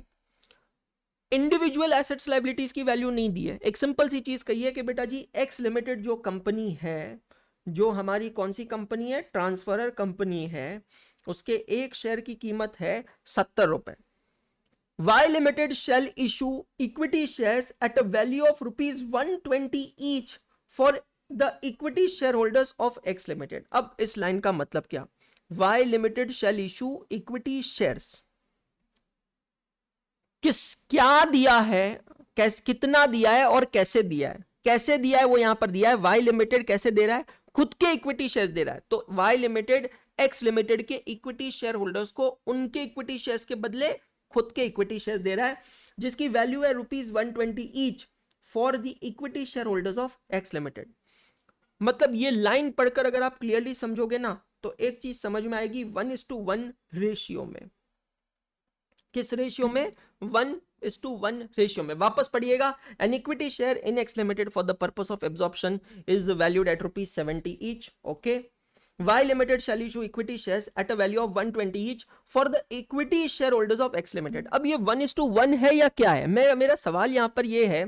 Individual assets liabilities की value नहीं दी है। एक simple सी चीज कही है कि बेटा जी x limited जो कंपनी है, जो हमारी कौन सी कंपनी है, ट्रांसफरर कंपनी है, उसके एक शेयर की कीमत है 70 रुपए। Y Limited shall issue equity shares at a value of ₹120 each for the equity shareholders of X Limited. अब इस लाइन का मतलब क्या? Y Limited shall issue equity shares. क्या दिया है, कितना दिया है और कैसे दिया है। कैसे दिया है वो यहां पर दिया है। Y Limited कैसे दे रहा है, खुद के इक्विटी शेयर्स दे रहा है। तो Y Limited X Limited के इक्विटी शेयर होल्डर्स को उनके इक्विटी शेयर्स के बदले खुद के इक्विटी शेयर्स दे रहा है, जिसकी वैल्यू है ₹120 each for the equity share holders of X limited. मतलब ये लाइन पढ़कर अगर आप क्लियरली समझोगे ना तो एक चीज समझ में आएगी, 1:1 रेशियो में। किस रेशियो में? 1:1 रेशियो में। वापस पढ़िएगा। An equity share in x limited for the purpose of absorption is valued at ₹70 each. Okay. Y Limited shall issue equity shares at a value of 120 each for the equity shareholders of X Limited. अब ये 1:1 है या क्या है? मेरा सवाल यहां पर ये है,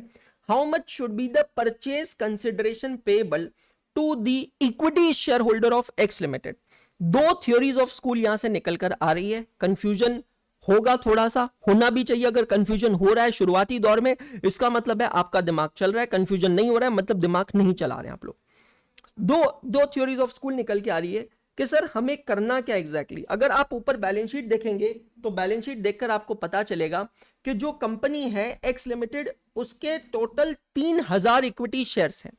how much should be the purchase consideration payable to the equity shareholder of X Limited? दो theories of school यहां से निकल कर आ रही है। कंफ्यूजन होगा, थोड़ा सा होना भी चाहिए। अगर कंफ्यूजन हो रहा है शुरुआती दौर में, इसका मतलब है आपका दिमाग चल रहा है। कंफ्यूजन नहीं हो रहा है मतलब दिमाग नहीं चला रहे हैं आप लोग। दो थ्योरीज ऑफ स्कूल निकल के आ रही है कि सर हमें करना क्या एग्जैक्टली। अगर आप ऊपर बैलेंस शीट देखेंगे तो बैलेंस शीट देखकर आपको पता चलेगा कि जो कंपनी है एक्स लिमिटेड, उसके टोटल 3000 इक्विटी शेयर्स हैं।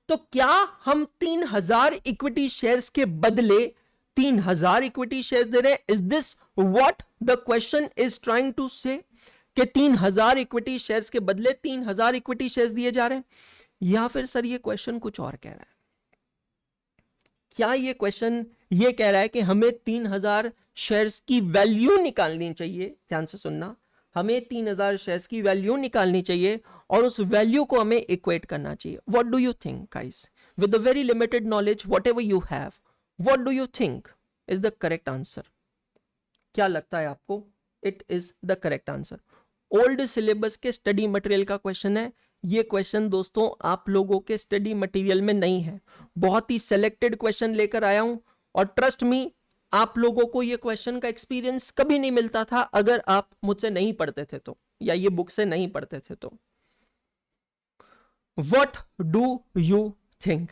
तो क्या हम 3000 इक्विटी शेयर्स के बदले 3000 इक्विटी शेयर्स दे रहे हैं? Is this what the question is trying to say, कि 3000 इक्विटी शेयर्स के बदले 3000 इक्विटी शेयर्स दिए जा रहे हैं? या फिर सर ये क्वेश्चन कुछ और कह रहा है? क्या ये क्वेश्चन ये कह रहा है कि हमें 3000 शेयर्स की वैल्यू निकालनी चाहिए? ध्यान से सुनना, हमें 3000 शेयर्स की वैल्यू निकालनी चाहिए और उस वैल्यू को हमें इक्वेट करना चाहिए। What do you think guys, with the very limited knowledge what ever you have, what do you think is the correct answer? क्या लगता है आपको? It is the correct answer. Old syllabus के study material का question है। ये question दोस्तों आप लोगों के स्टडी मटेरियल में नहीं है। बहुत ही सिलेक्टेड क्वेश्चन लेकर आया हूं और ट्रस्ट मी, आप लोगों को ये क्वेश्चन का एक्सपीरियंस कभी नहीं मिलता था अगर आप मुझसे नहीं पढ़ते थे तो, या ये बुक से नहीं पढ़ते थे तो। What do you think?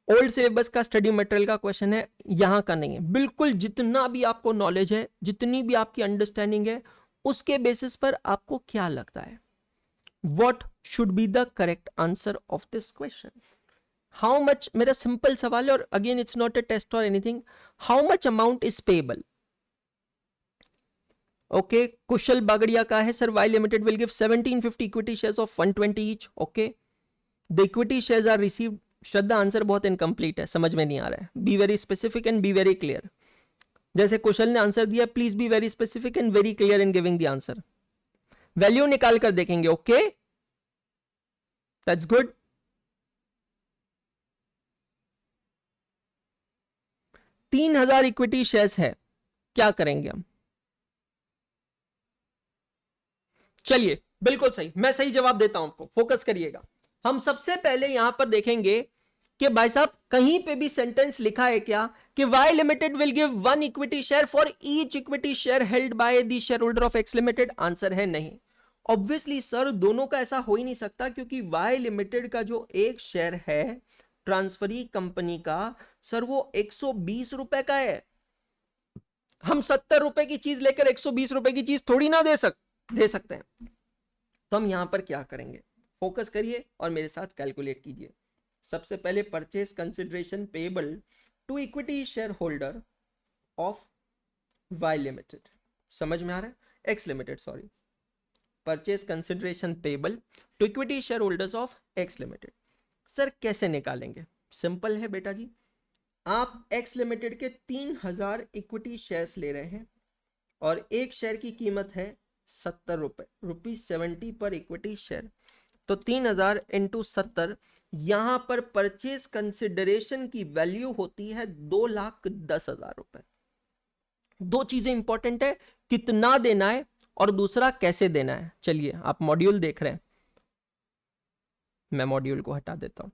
Old syllabus का स्टडी मटेरियल का क्वेश्चन है, यहां का नहीं है। बिल्कुल जितना भी आपको नॉलेज है, जितनी भी आपकी अंडरस्टैंडिंग है, उसके बेसिस पर आपको क्या लगता है what should be the correct answer of this question? How much, मेरा सिंपल सवाल है और again it's not a test और anything, how much amount is payable? Okay, Kushal Bagadia का है sir, Y limited will give 1750 equity shares of 120 each. Okay, the equity shares are received. Shraddha, answer बहुत incomplete है, समझ में नहीं आ रहा है। Be very specific and be very clear. जैसे कुशल ने आंसर दिया, please be very specific and very clear in giving the answer. Value निकाल कर देखेंगे। Okay, that's good. तीन 3000 इक्विटी शेयर्स है, क्या करेंगे हम? चलिए, बिल्कुल सही, मैं सही जवाब देता हूं आपको, फोकस करिएगा। हम सबसे पहले यहां पर देखेंगे कि भाई साहब कहीं पे भी सेंटेंस लिखा है क्या कि Y limited will give 1 equity share for each equity share held by the share holder of X limited? Answer है नहीं। ऑब्वियसली सर, दोनों का ऐसा हो ही नहीं सकता, क्योंकि वाई लिमिटेड का जो एक शेयर है ट्रांसफरी कंपनी का, सर वो 120 रुपए का है। हम 70 रुपए की चीज लेकर 120 रुपए की चीज थोड़ी ना दे सकते हैं। तो हम यहां पर क्या करेंगे, फोकस करिए और मेरे साथ कैलकुलेट कीजिए। सबसे पहले purchase consideration payable to equity share holder of Y limited, समझ में आ रहा है? X limited, sorry. Purchase consideration payable to equity share holders of X limited. Sir कैसे निकालेंगे? सिंपल है बेटा जी, आप एक्स लिमिटेड के 3000 इक्विटी शेयर्स ले रहे हैं और एक शेयर की कीमत है 70 रुपए, ₹70 पर इक्विटी शेयर। तो 3000 इंटू 70, यहां पर परचेज कंसिडरेशन की वैल्यू होती है 2,10,000 रुपए। दो चीजें इंपॉर्टेंट है, कितना देना है और दूसरा कैसे देना है। चलिए, आप मॉड्यूल देख रहे हैं, मैं मॉड्यूल को हटा देता हूं।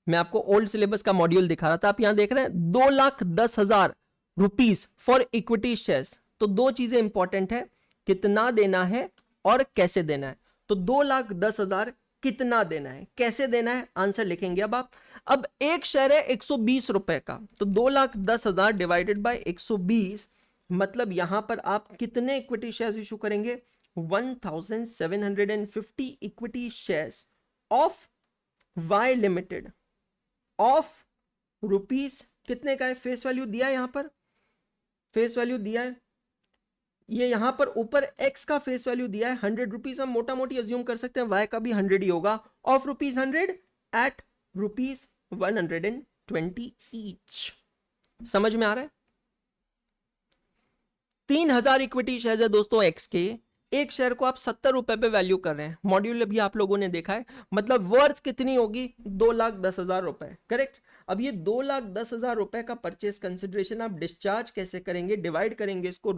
मैं आपको ओल्ड सिलेबस का मॉड्यूल दिखा रहा था, आप यहां देख रहे हैं 2,10,000 रुपीज फॉर इक्विटी शेयर्स। तो दो चीजें इंपॉर्टेंट है, कितना देना है और कैसे देना है। तो 2,10,000 कितना देना है, कैसे देना है, आंसर लिखेंगे अब आप। अब एक शेयर है 120 रुपए का, तो 2,10,000 डिवाइडेड बाय 120, मतलब यहां पर आप कितने इक्विटी शेयर्स इशू करेंगे? 1,750 equity shares of Y limited of rupees कितने का है? फेस वैल्यू दिया है, यहां पर फेस वैल्यू दिया है, ये यहां पर ऊपर एक्स का फेस वैल्यू दिया है 100 रुपीज। हम मोटा मोटी अज्यूम कर सकते हैं वाई का भी 100 ही होगा। Of ₹100 at ₹120 each. समझ में आ रहा है? 3000 इक्विटी शेयर है दोस्तों एक्स के, एक शेयर को आप 70 रुपए पे वैल्यू कर रहे हैं। मॉड्यूल अभी आप लोगों ने देखा है, मतलब वर्थ कितनी होगी? 2,10,000 रुपए, करेक्ट। अब ये 2,10,000 रुपए का परचेस कंसिडरेशन आप डिस्चार्ज कैसे करेंगे? डिवाइड करेंगे इसको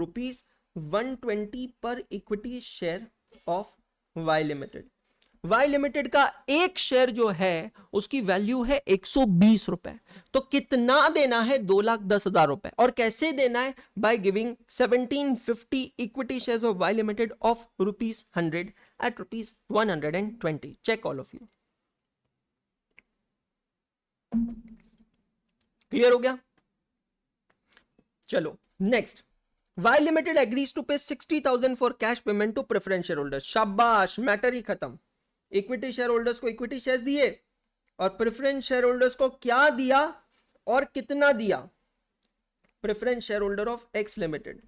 ₹120 पर equity share of Y limited. Y limited का एक शेयर जो है उसकी वैल्यू है 120 रुपए। तो कितना देना है? 2,10,000 रुपए। और कैसे देना है? By giving 1750 equity shares of Y limited of ₹100 at ₹120। Check all of you. Clear हो गया? चलो next, Y limited agrees to pay 60,000 for cash payment to preference share holders. शाबाश, मैटर ही खत्म। इक्विटी शेयर होल्डर्स को equity shares दिए और preference share holders को क्या दिया और कितना दिया? Preference share holder of X limited,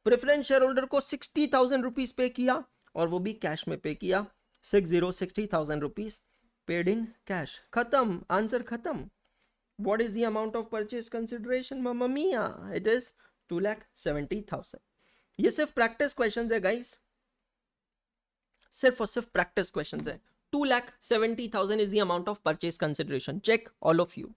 preference share holder को 60,000 रुपीज पे किया और वो भी कैश में पे किया। 60,000 रुपीज पेड इन कैश। खत्म, आंसर खत्म। What is the amount of purchase consideration mamma mia? It is 2,70,000। ये सिर्फ प्रैक्टिस क्वेश्चंस है गाइस, सिर्फ और सिर्फ प्रैक्टिस क्वेश्चंस है। 2,70,000 is the amount of purchase consideration. Check all of you.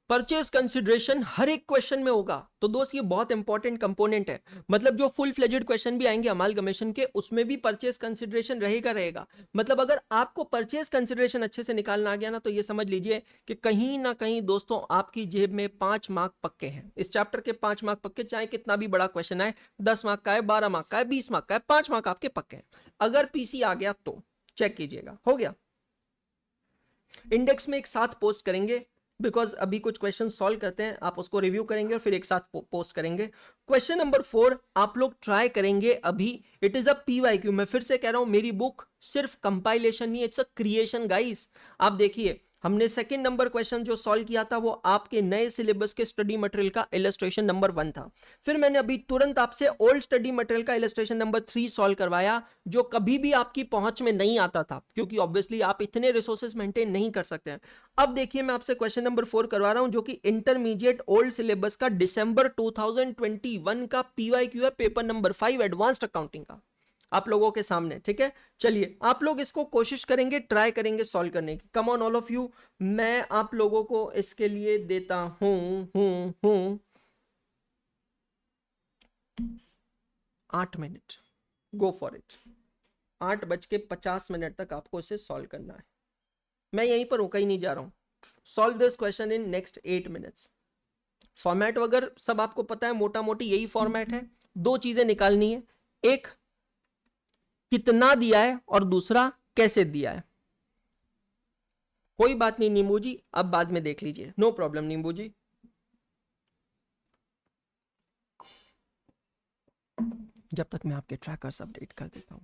Purchase consideration हर एक क्वेश्चन में होगा, तो दोस्त ये बहुत इंपॉर्टेंट कंपोनेंट है। मतलब जो फुल फ्लेजेड क्वेश्चन भी आएंगे अमालगमेशन के, उसमें भी परचेज कंसिडरेशन रहेगा। मतलब अगर आपको परचेज कंसिडरेशन अच्छे से निकालना आ गया ना, तो ये समझ लीजिए कि कहीं ना कहीं दोस्तों आपकी जेब में 5 मार्क पक्के हैं। इस चैप्टर के 5 मार्क पक्के, चाहे कितना भी बड़ा क्वेश्चन आए, 10 मार्क का है, 12 मार्क का है, 20 मार्क का है, 5 मार्क आपके पक्के हैं। अगर पीसी आ गया तो चेक कीजिएगा, हो गया। इंडेक्स में एक साथ पोस्ट करेंगे, बिकॉज अभी कुछ क्वेश्चन सॉल्व करते हैं, आप उसको रिव्यू करेंगे और फिर एक साथ पोस्ट करेंगे। क्वेश्चन नंबर 4 आप लोग ट्राई करेंगे अभी। It is a PYQ। मैं फिर से कह रहा हूं, मेरी बुक सिर्फ कंपाइलेशन नहीं, इट्स अ क्रिएशन गाइस। आप देखिए, हमने सेकंड नंबर क्वेश्चन जो सॉल्व किया था वो आपके नए सिलेबस के स्टडी मटेरियल का इलस्ट्रेशन नंबर 1 था। फिर मैंने अभी तुरंत आपसे ओल्ड स्टडी मटेरियल का इलस्ट्रेशन नंबर 3 सॉल्व करवाया, जो कभी भी आपकी पहुंच में नहीं आता था, क्योंकि ऑब्वियसली आप इतने रिसोर्सेज मेंटेन नहीं कर सकते हैं। अब देखिए मैं आपसे क्वेश्चन नंबर 4 करवा रहा हूं, जो कि इंटरमीडिएट ओल्ड सिलेबस का दिसंबर 2021 का पीवाईक्यू है, पेपर नंबर 5 एडवांस्ड अकाउंटिंग का, आप लोगों के सामने। ठीक है, चलिए आप लोग इसको कोशिश करेंगे, ट्राई करेंगे सॉल्व करने की। कम ऑन ऑल ऑफ यू, मैं आप लोगों को इसके लिए देता हूं 8 मिनट। Go for it. 8:50 तक आपको इसे सॉल्व करना है। मैं यहीं पर हूं, कहीं नहीं जा रहा हूं। Solve this question in next 8 minutes. Format वगैरह सब आपको पता है, मोटा मोटी यही फॉर्मेट है। दो चीजें निकालनी है, एक कितना दिया है और दूसरा कैसे दिया है। कोई बात नहीं नींबू जी, अब बाद में देख लीजिए, नो प्रॉब्लम नींबू जी। जब तक मैं आपके ट्रैकर्स अपडेट कर देता हूं।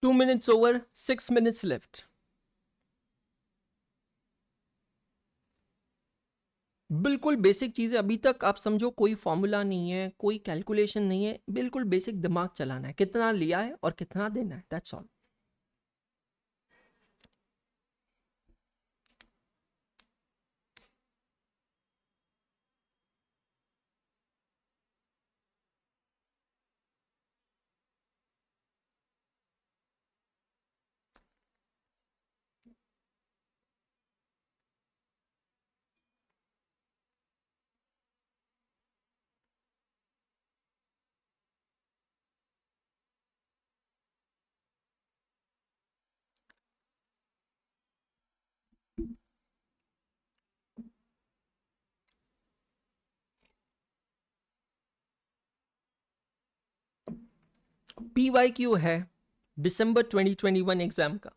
Two minutes over, 6 minutes left. बिल्कुल बेसिक चीजें अभी तक आप समझो, कोई फॉर्मूला नहीं है, कोई कैलकुलेशन नहीं है, बिल्कुल बेसिक दिमाग चलाना है, कितना लिया है और कितना देना है, दैट्स ऑल। पीवाईक्यू है दिसंबर 2021 एग्जाम का।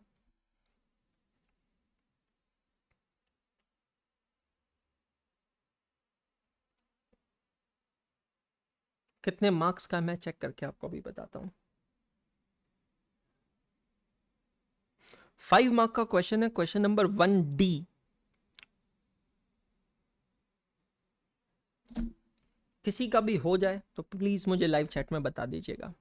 कितने मार्क्स का मैं चेक करके आपको अभी बताता हूं। 5 मार्क का क्वेश्चन है, क्वेश्चन नंबर 1D। किसी का भी हो जाए तो प्लीज मुझे लाइव चैट में बता दीजिएगा।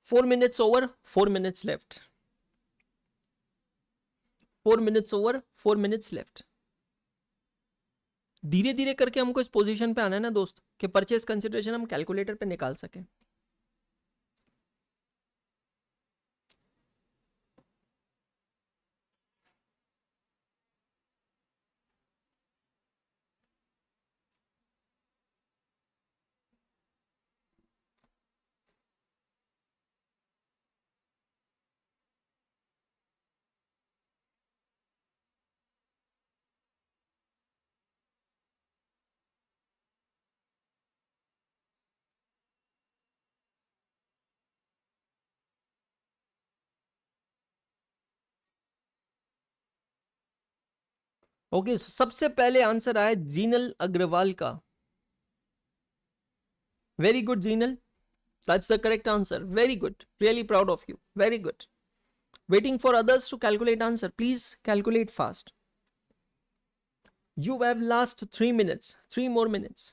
Four minutes over, 4 minutes left. 4 minutes over, 4 minutes left. धीरे धीरे करके हमको इस पोजीशन पे आना है ना दोस्त, कि परचेस कंसिडरेशन हम कैलकुलेटर पे निकाल सके। ओके, सबसे पहले आंसर आया जीनल अग्रवाल का। Very good Jinal, that's the correct answer. Very good, really proud of you, very good. Waiting for others to calculate answer. Please calculate fast. You have last 3 minutes. 3 more minutes.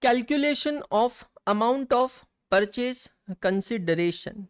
Calculation of amount of purchase consideration.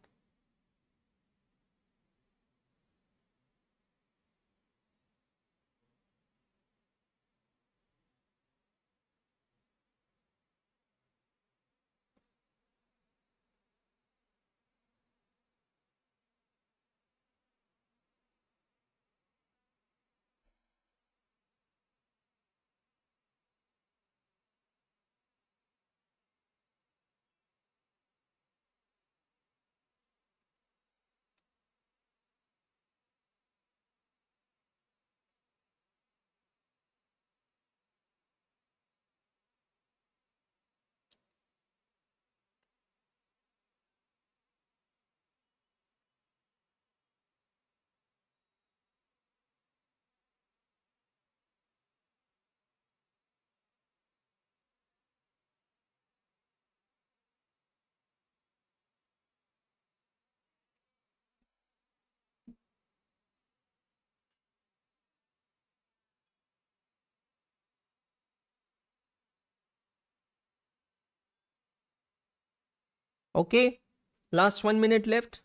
Okay, last 1 minute left.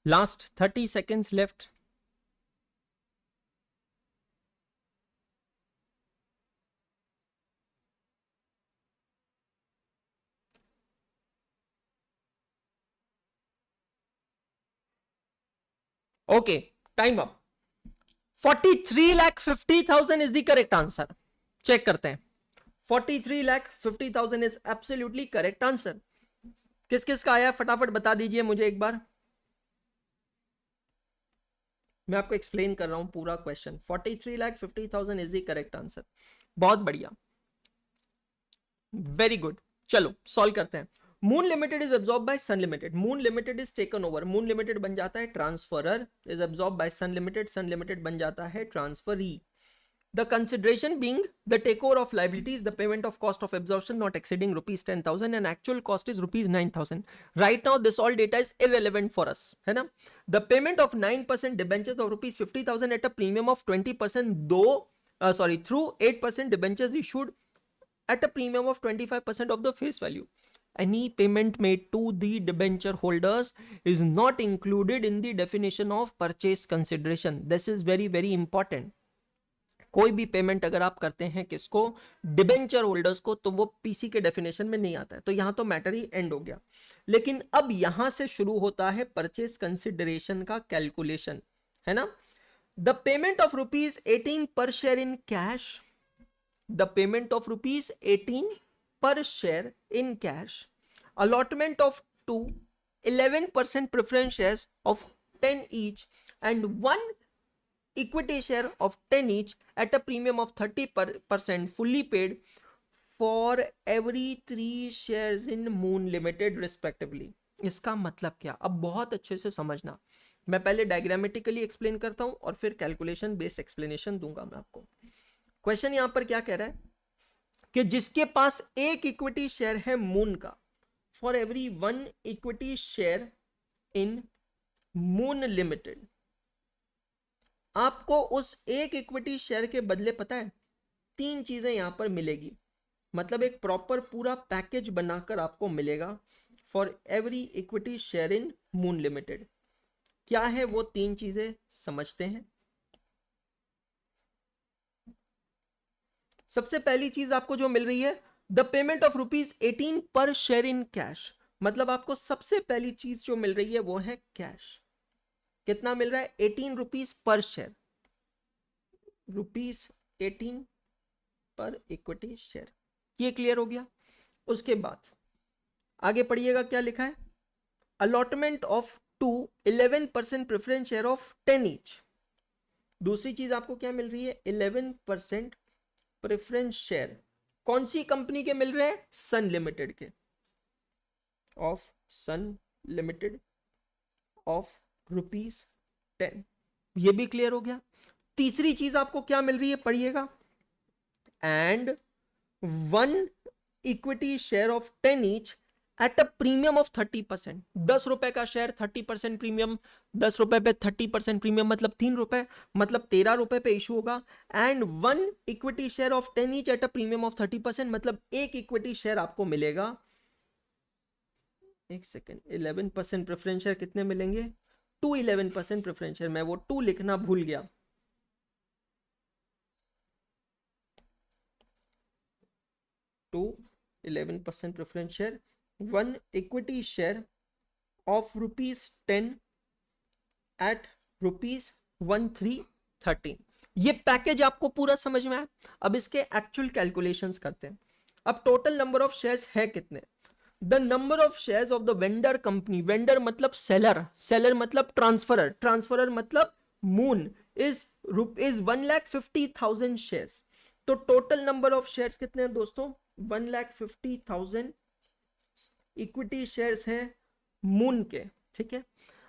Last 30 seconds left. Okay, time up. 43,50,000 is the correct answer. Check करते हैं. 43,50,000 is absolutely correct answer. किस किस का आया फटाफट बता दीजिए मुझे एक बार. मैं आपको एक्सप्लेन कर रहा हूं पूरा question. 43,50,000 is the correct answer. बहुत बढ़िया, वेरी गुड. चलो सॉल्व करते हैं. Moon limited is absorb by sun limited. Moon limited is taken over. Moon limited बन जाता है transferor, is absorb by sun limited. Sun limited बन जाता है transferee. The consideration being the takeover of liabilities, the payment of cost of absorption not exceeding rupees 10,000 and actual cost is rupees 9,000. Right now this all data is irrelevant for us, है ना. The payment of 9% debentures of rupees 50,000 at a premium of 20% through 8% debentures issued at a premium of 25% of the face value. Any payment made to the debenture holders is not included in the definition of purchase consideration. This is very very important. कोई भी payment अगर आप करते हैं किसको, debenture holders को, तो वो पीसी के डेफिनेशन में नहीं आता है. तो यहां तो मैटर ही एंड हो गया. लेकिन अब यहां से शुरू होता है परचेस कंसिडरेशन का कैलकुलेशन, है ना. The payment of rupees 18 per share in cash. The payment of rupees 18 per share in cash. Allotment of 11% preference shares of 10 each and 1 equity share of 10 each at a premium of 30% fully paid for every 3 shares in Moon Limited respectively. इसका मतलब क्या, अब बहुत अच्छे से समझना. मैं पहले डायग्रामेटिकली एक्सप्लेन करता हूं और फिर कैलकुलेशन बेस्ड एक्सप्लेनेशन दूंगा मैं आपको. क्वेश्चन यहां पर क्या कह रहा है कि जिसके पास एक इक्विटी शेयर है मून का, for every 1 equity share in Moon limited, आपको उस एक इक्विटी शेयर के बदले पता है 3 चीजें यहां पर मिलेगी. मतलब एक प्रॉपर पूरा पैकेज बनाकर आपको मिलेगा for every equity share in Moon limited. क्या है वो 3 चीजें, समझते हैं. सबसे पहली चीज आपको जो मिल रही है, the payment of ₹18 per share in cash, मतलब आपको सबसे पहली चीज जो मिल रही है वो है कैश। कितना मिल रहा है? ₹18 पर शेयर, ₹18 पर इक्विटी शेयर। ये क्लियर हो गया। उसके बाद आगे पढ़िएगा, क्या लिखा है? Allotment of two 11% preference share of 10 each. दूसरी चीज आपको क्या मिल रही है? 11% प्रेफरेंस शेयर कौन सी कंपनी के मिल रहे हैं? सन लिमिटेड के, ऑफ सन लिमिटेड ऑफ ₹10। ये भी क्लियर हो गया। तीसरी चीज आपको क्या मिल रही है? पढ़िएगा, and 1 equity share of 10 each eight a premium of 30%। ₹10 का शेयर, 30% प्रीमियम, ₹10 पे 30% प्रीमियम मतलब ₹3, मतलब ₹13 पे इशू होगा। And 1 equity share of 10 each eight a premium of 30%, मतलब एक इक्विटी शेयर आपको मिलेगा। एक सेकेंड, 11% प्रेफरेंस शेयर कितने मिलेंगे? 2 11% प्रेफरेंस शेयर, मैं वो 2 लिखना भूल गया। 2 11% preference share, 1 equity share of ₹10 at ₹1313। ये पैकेज आपको पूरा समझ में आया? अब इसके एक्चुअल कैलकुलेशंस करते हैं। अब टोटल नंबर ऑफ शेयर्स है कितने? The number of shares of the vendor company, vendor मतलब सेलर, सेलर मतलब ट्रांसफरर, ट्रांसफरर मतलब मून, इज 1,50,000 शेयर्स। तो टोटल नंबर ऑफ शेयर्स कितने हैं दोस्तों? 1,50,000 इक्विटी शेयर्स हैं मून के। ठीक है,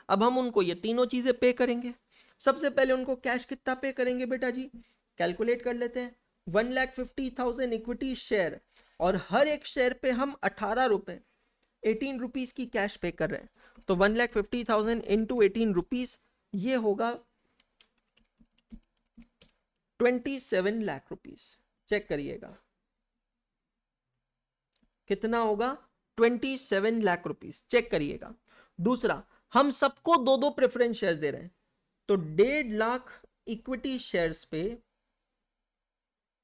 अब हम उनको ये तीनों चीजें पे करेंगे। सबसे पहले उनको कैश कितना पे करेंगे बेटा जी? कैलकुलेट कर लेते हैं। 1,50,000 इक्विटी शेयर, और हर एक शेयर पे हम ₹18, ₹18 की कैश पे कर रहे हैं। तो 1,50,000 इंटू ₹18, ये होगा 27 लाख रुपीस। चेक करिएगा कितना होगा? 27 लाख रुपीस, चेक करिएगा। दूसरा, हम सबको 2-2 प्रेफरेंस शेयर्स दे रहे हैं, तो 1.5 लाख इक्विटी शेयर्स पे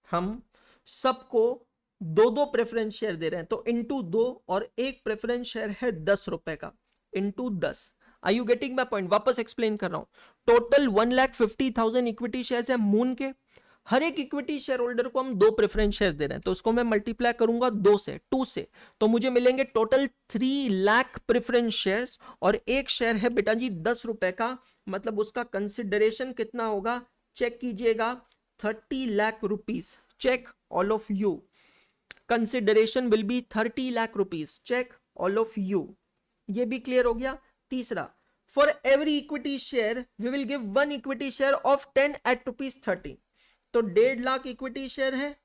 हम सबको 2-2 प्रेफरेंस शेयर दे रहे हैं, तो इंटू 2, और एक प्रेफरेंस शेयर है ₹10 का, into 10। I you getting my point? वापस एक्सप्लेन कर रहा हूं। टोटल 1,50,000 इक्विटी शेयर्स है मून के, हर एक इक्विटी शेयर होल्डर को हम 2 प्रेफरेंस शेयर्स दे रहे हैं, तो उसको मैं मल्टीप्लाई करूंगा 2 से, तो मुझे मिलेंगे टोटल 3 लाख प्रेफरेंस शेयर्स, और एक शेयर है बेटा जी ₹10 का, मतलब उसका कंसिडरेशन कितना होगा? चेक कीजिएगा, 30 lakh rupees. Check all of you, consideration will be 30 lakh rupees. Check all of you, ये भी क्लियर हो गया। तीसरा, for every equity share we will give 1 equity share of 10 at ₹30। तो 1.5 लाख इक्विटी शेयर है,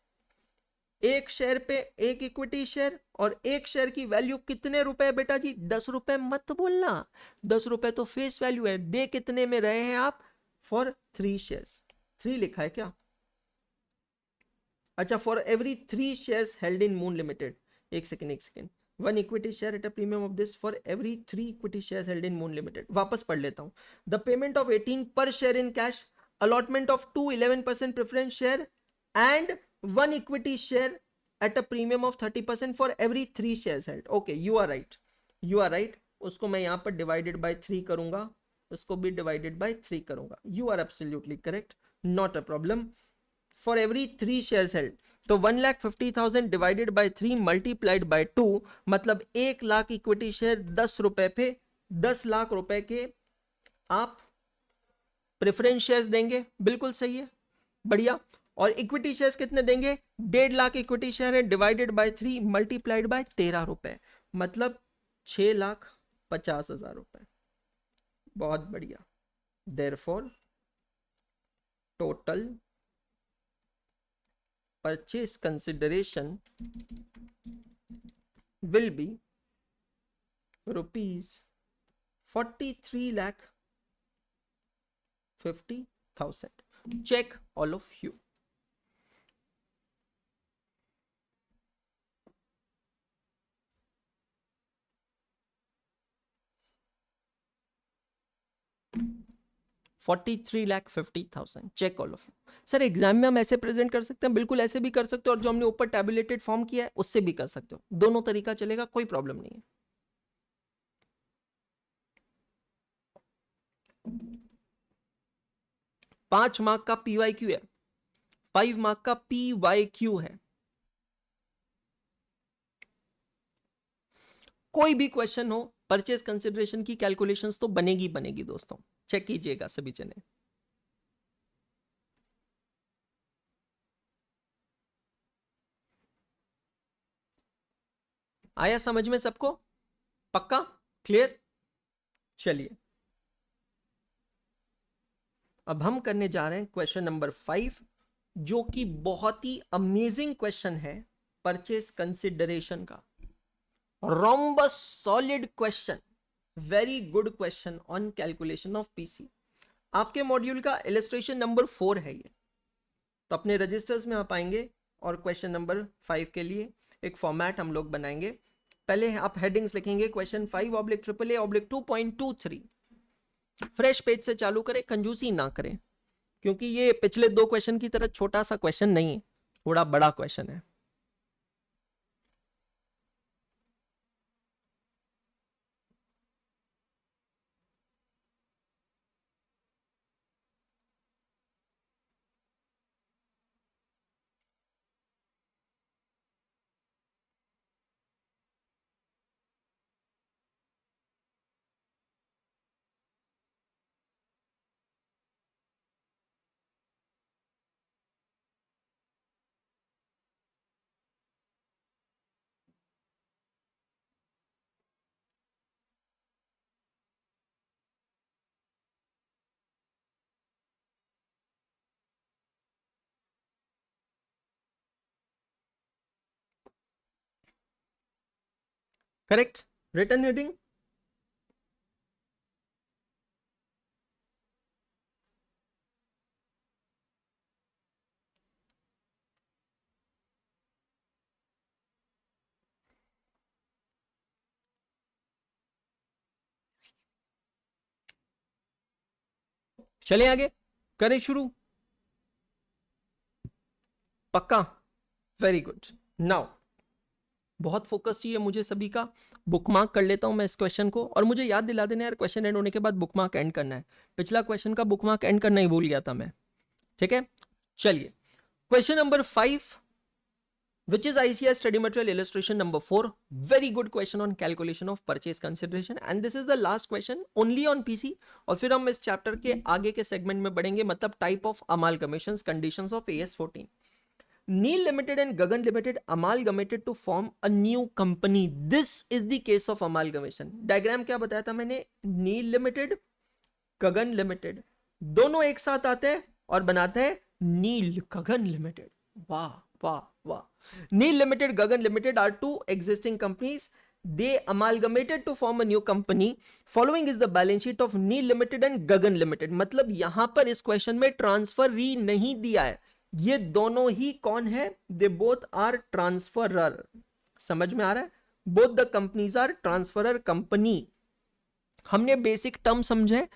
एक शेयर पे एक इक्विटी शेयर, और एक शेयर की वैल्यू कितने रुपए बेटा जी? ₹10 मत बोलना, ₹10 तो फेस वैल्यू है। दे कितने में रहे हैं आप? फॉर 3 शेयर्स, 3 लिखा है क्या? अच्छा, for every 3 shares held in Moon limited, एक second, 1 equity share at a premium of this for every 3 equity shares held in Moon limited. वापस पढ़ लेता हूं। The payment of 18 per share in cash, allotment of 2 11% preference share, and 1 equity share at a premium of 30% for every 3 shares held. Okay, you are right, you are right। उसको मैं यहां पर divided by 3 करूंगा, उसको भी divided by 3 करूंगा। You are absolutely correct, not a problem. For every 3 shares held, तो 1,50,000 divided by 3 multiplied bye 2, मतलब 1 लाख इक्विटी शेयर ₹10 पे 10 लाख रुपए के आप प्रेफरेंस शेयर्स देंगे। बिल्कुल सही है, बढ़िया। और इक्विटी शेयर्स कितने देंगे? 1.5 लाख इक्विटी शेयर है, डिवाइडेड बाय 3 मल्टीप्लाइड बाय ₹13, मतलब 6,50,000 रुपए। बहुत बढ़िया। Therefore total purchase consideration will be ₹43,50,000। check all of you। 43,50,000। Check all of you. Sir exam में हम ऐसे प्रेजेंट कर सकते हैं, बिल्कुल ऐसे भी कर सकते हो, और जो हमने ऊपर टैबुलेटेड फॉर्म किया है उससे भी कर सकते हो, दोनों तरीका चलेगा, कोई प्रॉब्लम नहीं है। पांच मार्क का PYQ है, 5 मार्क का PYQ है। कोई भी क्वेश्चन हो, परचेज कंसिडरेशन की कैलकुलेशंस तो बनेगी बनेगी दोस्तों, चेक कीजिएगा सभी जने। आया समझ में सबको? पक्का? क्लियर? चलिए अब हम करने जा रहे हैं क्वेश्चन नंबर 5, जो कि बहुत ही अमेजिंग क्वेश्चन है परचेज कंसिडरेशन का। Rhombus solid question, very good question on calculation of PC. आपके मॉड्यूल का इलस्ट्रेशन नंबर 4 है ये, तो अपने रजिस्टर्स में आप आएंगे और क्वेश्चन नंबर 5 के लिए एक फॉर्मेट हम लोग बनाएंगे। पहले आप हेडिंग्स लिखेंगे क्वेश्चन 5/AAA/2.23। फ्रेश पेज से चालू करें, कंजूसी ना करें, क्योंकि ये पिछले 2 क्वेश्चन की तरह छोटा सा क्वेश्चन नहीं है, थोड़ा बड़ा क्वेश्चन है। करेक्ट? रिटर्न हेडिंग चले आगे, करें शुरू? पक्का? Very good. नाउ बहुत फोकस चाहिए मुझे सभी का। बुकमार्क कर लेता हूं मैं इस क्वेश्चन को, और मुझे याद दिला देना यार, क्वेश्चन एंड होने के बाद बुकमार्क एंड करना है। पिछला क्वेश्चन का बुकमार्क एंड करना ही भूल गया था मैं, ठीक है? चलिए question number 5, which is ICI study material illustration number 4. Very good question on calculation of purchase consideration, and this is the last question only on PC. और फिर हम इस चैप्टर के आगे के सेगमेंट में बढ़ेंगे, मतलब type of amalgamations, conditions of AS14. Neil Limited and Gagan Limited amalgamated to form a new company. This is the case of amalgamation. Diagram क्या बताया था मैंने? Neil Limited, Gagan Limited दोनों एक साथ आते हैं और बनाते हैं नील गगन लिमिटेड। वाह वाह वाह। Neil Limited, Gagan Limited are two existing companies. They amalgamated to form a new company. Following is the balance sheet of Neil Limited and Gagan Limited. मतलब यहां पर इस क्वेश्चन में ट्रांसफर री नहीं दिया है, ये दोनों ही कौन है? They both are transferor. समझ में आ रहा है? Both the companies are transferor company. हमने बेसिक टर्म समझे।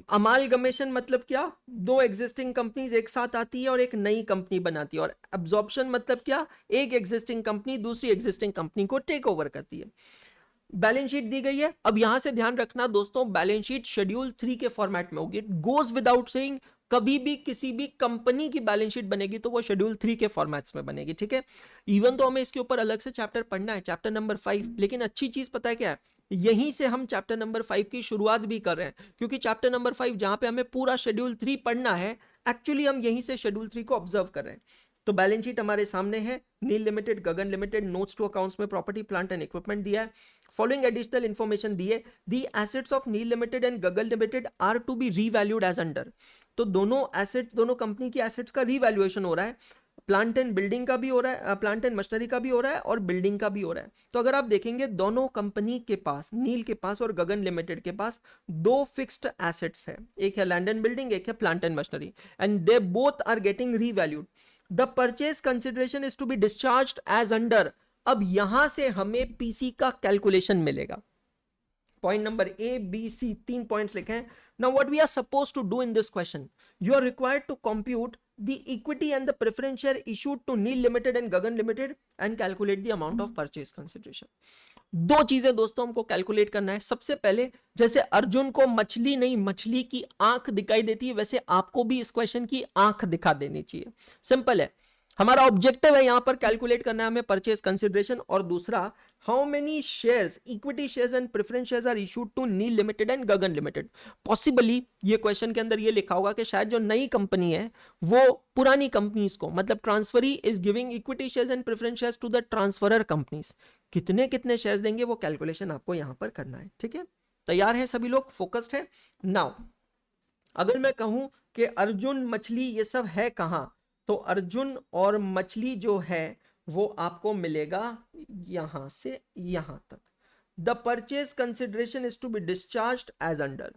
अमालगमेशन मतलब क्या? दो एग्जिस्टिंग कंपनीज एक साथ आती है और एक नई कंपनी बनाती है। और एब्जॉर्प्शन मतलब क्या? एक एग्जिस्टिंग कंपनी दूसरी एग्जिस्टिंग कंपनी को टेक ओवर करती है। बैलेंस शीट दी गई है। अब यहां से ध्यान रखना दोस्तों, बैलेंस शीट शेड्यूल 3 के फॉर्मेट में होगी। इट गोज विदाउट सेइंग, कभी भी किसी भी कंपनी की बैलेंस शीट बनेगी तो वो शेड्यूल 3 के फॉर्मेट्स में बनेगी, ठीक है? इवन तो हमें इसके ऊपर अलग से चैप्टर पढ़ना है, चैप्टर नंबर 5, लेकिन अच्छी चीज पता है क्या है? यहीं से हम चैप्टर नंबर 5 की शुरुआत भी कर रहे हैं, क्योंकि चैप्टर नंबर 5 जहां पे हमें पूरा शेड्यूल 3 पढ़ना है, एक्चुअली हम यहीं से शेड्यूल 3 को ऑब्जर्व कर रहे हैं। तो बैलेंस शीट हमारे सामने है। Neil limited, Gagan limited, notes to accounts में प्रॉपर्टी प्लांट एंड इक्विपमेंट दिया है। फॉलोइंग एडिशनल इंफॉर्मेशन दी है। The assets of nil limited and Gagan limited are to be revalued as under. तो दोनों एसेट्स, दोनों कंपनी की एसेट्स का रीवैल्यूएशन हो रहा है। प्लांट एंड बिल्डिंग का भी हो रहा है, प्लांट एंड मशीनरी का भी हो रहा है और बिल्डिंग का भी हो रहा है। तो अगर आप देखेंगे दोनों कंपनी के पास, नील के पास और गगन लिमिटेड के पास, दो फिक्स्ड एसेट्स है। एक है लैंड एंड बिल्डिंग, एक है plant and machinery, and they both are getting revalued. The purchase consideration is to be discharged as under. अब यहां से हमें पीसी का कैलकुलेशन मिलेगा। Point number A B C, 3 points लिखे हैं. Now what we are suppose to do in this question, you are required to compute the equity and the preference share issued to Neel Limited and Gagan Limited and calculate the amount of purchase consideration. दो चीजें दोस्तों हमको calculate करना है. सबसे पहले, जैसे अर्जुन को मछली नहीं मछली की आंख दिखाई देती है, वैसे आपको भी इस क्वेश्चन की आंख दिखा देनी चाहिए. सिंपल है. हमारा ऑब्जेक्टिव है यहां पर कैलकुलेट करना है हमें परचेज कंसिडरेशन. और दूसरा, how many shares, equity shares and preference shares are issued to Neel limited and Gagan limited. Possibly ये क्वेश्चन के अंदर ये लिखा होगा कि शायद जो नई कंपनी है वो पुरानी कंपनीज को, मतलब transferee is giving equity shares and preference shares to the transferor companies. कितने कितने शेयर्स देंगे वो कैलकुलेशन आपको यहां पर करना है. ठीक है, तैयार है सभी लोग, फोकस्ड है. नाउ अगर मैं कहूं कि अर्जुन मछली ये सब है कहां, तो अर्जुन और मछली जो है वो आपको मिलेगा यहां से यहां तक. The purchase consideration is to be discharged as under.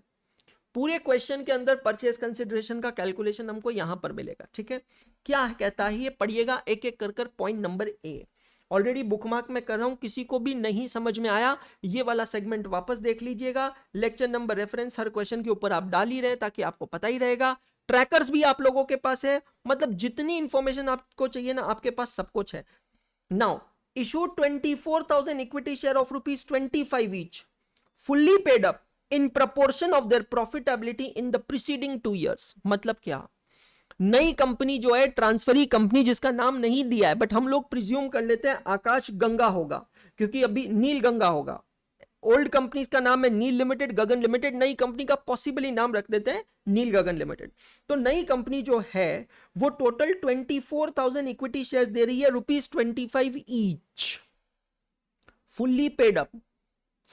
पूरे क्वेश्चन के अंदर परचेज कंसिडरेशन का कैलकुलेशन हमको यहां पर मिलेगा. ठीक है, क्या कहता है ये पढ़िएगा एक एक कर पॉइंट नंबर ए. ऑलरेडी बुकमार्क में कर रहा हूं, किसी को भी नहीं समझ में आया ये वाला सेगमेंट वापस देख लीजिएगा. लेक्चर नंबर रेफरेंस हर क्वेश्चन के ऊपर आप डाल ही रहे ताकि आपको पता ही रहेगा. ट्रैकर्स भी आप लोगों के पास है, मतलब जितनी इंफॉर्मेशन आपको चाहिए ना आपके पास सब कुछ है. Now issued 24,000 equity share of ₹25 each, fully paid up in proportion of their profitability in the preceding 2 years. मतलब क्या, नई कंपनी जो है ट्रांसफरी कंपनी जिसका नाम नहीं दिया है, बट हम लोग प्रिज्यूम कर लेते हैं आकाश गंगा होगा क्योंकि अभी नील गंगा होगा. ओल्ड कंपनी का नाम है नील लिमिटेड, गगन लिमिटेड. नई कंपनी का पॉसिबली नाम रख देते हैं नील गगन लिमिटेड. तो नई कंपनी जो है वो टोटल 24,000 इक्विटी शेयर्स दे रही है ₹25 each, fully paid up.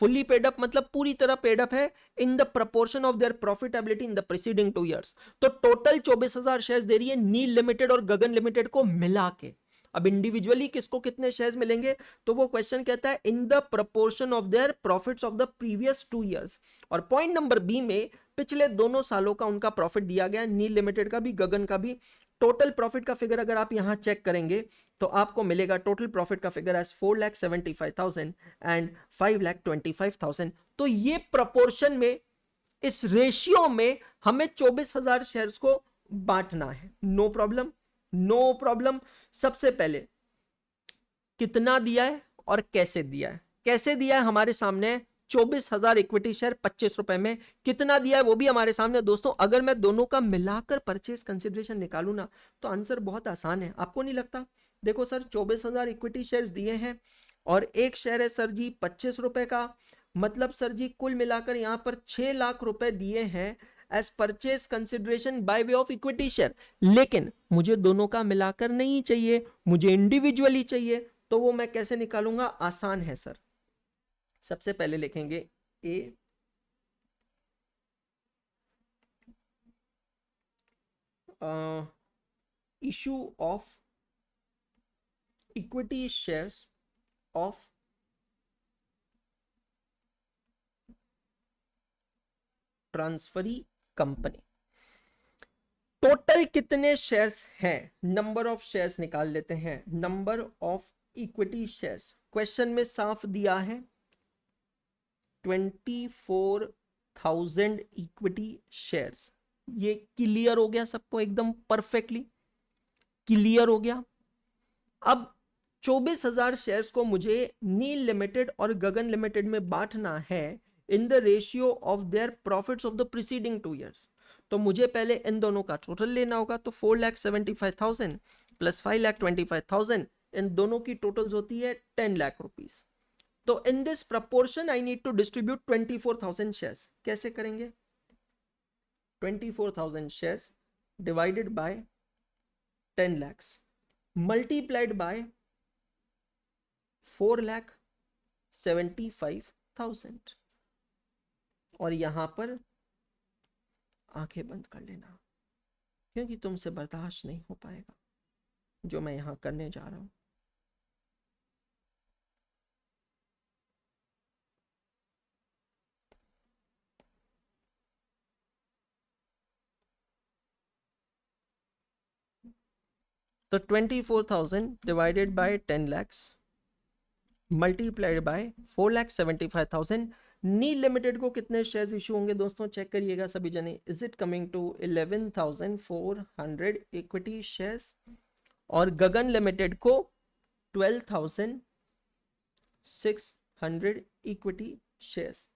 Fully paid up मतलब पूरी तरह पेड अप है in the proportion of their profitability in the preceding 2 years. तो टोटल 24,000 शेयर्स दे रही है नील लिमिटेड और गगन लिमिटेड को मिला के. अब इंडिविजुअली किसको कितने शेयर्स मिलेंगे, तो वो क्वेश्चन कहता है in the proportion of their profits of the previous 2 years. और पॉइंट नंबर बी में पिछले दोनों सालों का उनका प्रॉफिट दिया गया, नील लिमिटेड का भी गगन का भी. टोटल प्रॉफिट का फिगर अगर आप यहां चेक करेंगे तो आपको मिलेगा टोटल प्रॉफिट का फिगर एज 4,75,000 एंड 5,25,000. तो ये प्रपोर्शन में, इस रेशियो में हमें 24,000 शेयर्स को बांटना है. No problem, no problem. सबसे पहले कितना दिया है और कैसे दिया है. कैसे दिया है हमारे सामने, 24,000 इक्विटी शेयर ₹25 में. कितना दिया है वो भी हमारे सामने. दोस्तों अगर मैं दोनों का मिलाकर परचेज कंसिडरेशन निकालू ना तो आंसर बहुत आसान है, आपको नहीं लगता. देखो सर, 24,000 इक्विटी शेयर्स दिए हैं और एक शेयर है सर जी ₹25 का. मतलब सर जी कुल मिलाकर यहां पर 6 लाख रुपए दिए हैं as purchase consideration by way of equity share. लेकिन मुझे दोनों का मिलाकर नहीं चाहिए, मुझे इंडिविजुअली चाहिए. तो वो मैं कैसे निकालूंगा, आसान है सर. सबसे पहले लिखेंगे A, issue of equity shares of transferee company. Total कितने शेयर्स हैं, नंबर ऑफ शेयर्स निकाल लेते हैं. Number of equity shares question में साफ दिया है 24,000 इक्विटी शेयर्स. ये क्लियर हो गया सबको, एकदम परफेक्टली क्लियर हो गया. अब 24,000 शेयर्स को मुझे नील लिमिटेड और गगन लिमिटेड में बांटना है in the ratio of their profits of the preceding 2 years. तो मुझे पहले इन दोनों का टोटल लेना होगा. तो 4,75,000 प्लस 5,25,000, इन दोनों की टोटल्स होती है 10 लाख रुपीस. तो in this proportion I need to distribute 24,000 shares. कैसे करेंगे, 24,000 shares divided by 10 lakhs multiplied by 4,75,000. और यहां पर आंखें बंद कर लेना क्योंकि तुमसे बर्दाश्त नहीं हो पाएगा जो मैं यहां करने जा रहा हूं. तो 24,000 divided by 10 lakhs multiplied by 4,75,000 Neel limited को कितने शेयर्स इशू होंगे दोस्तों, चेक करिएगा सभी जने। Is it coming to 11,400 equity shares, और गगन लिमिटेड को 12,600 इक्विटी शेयर्स।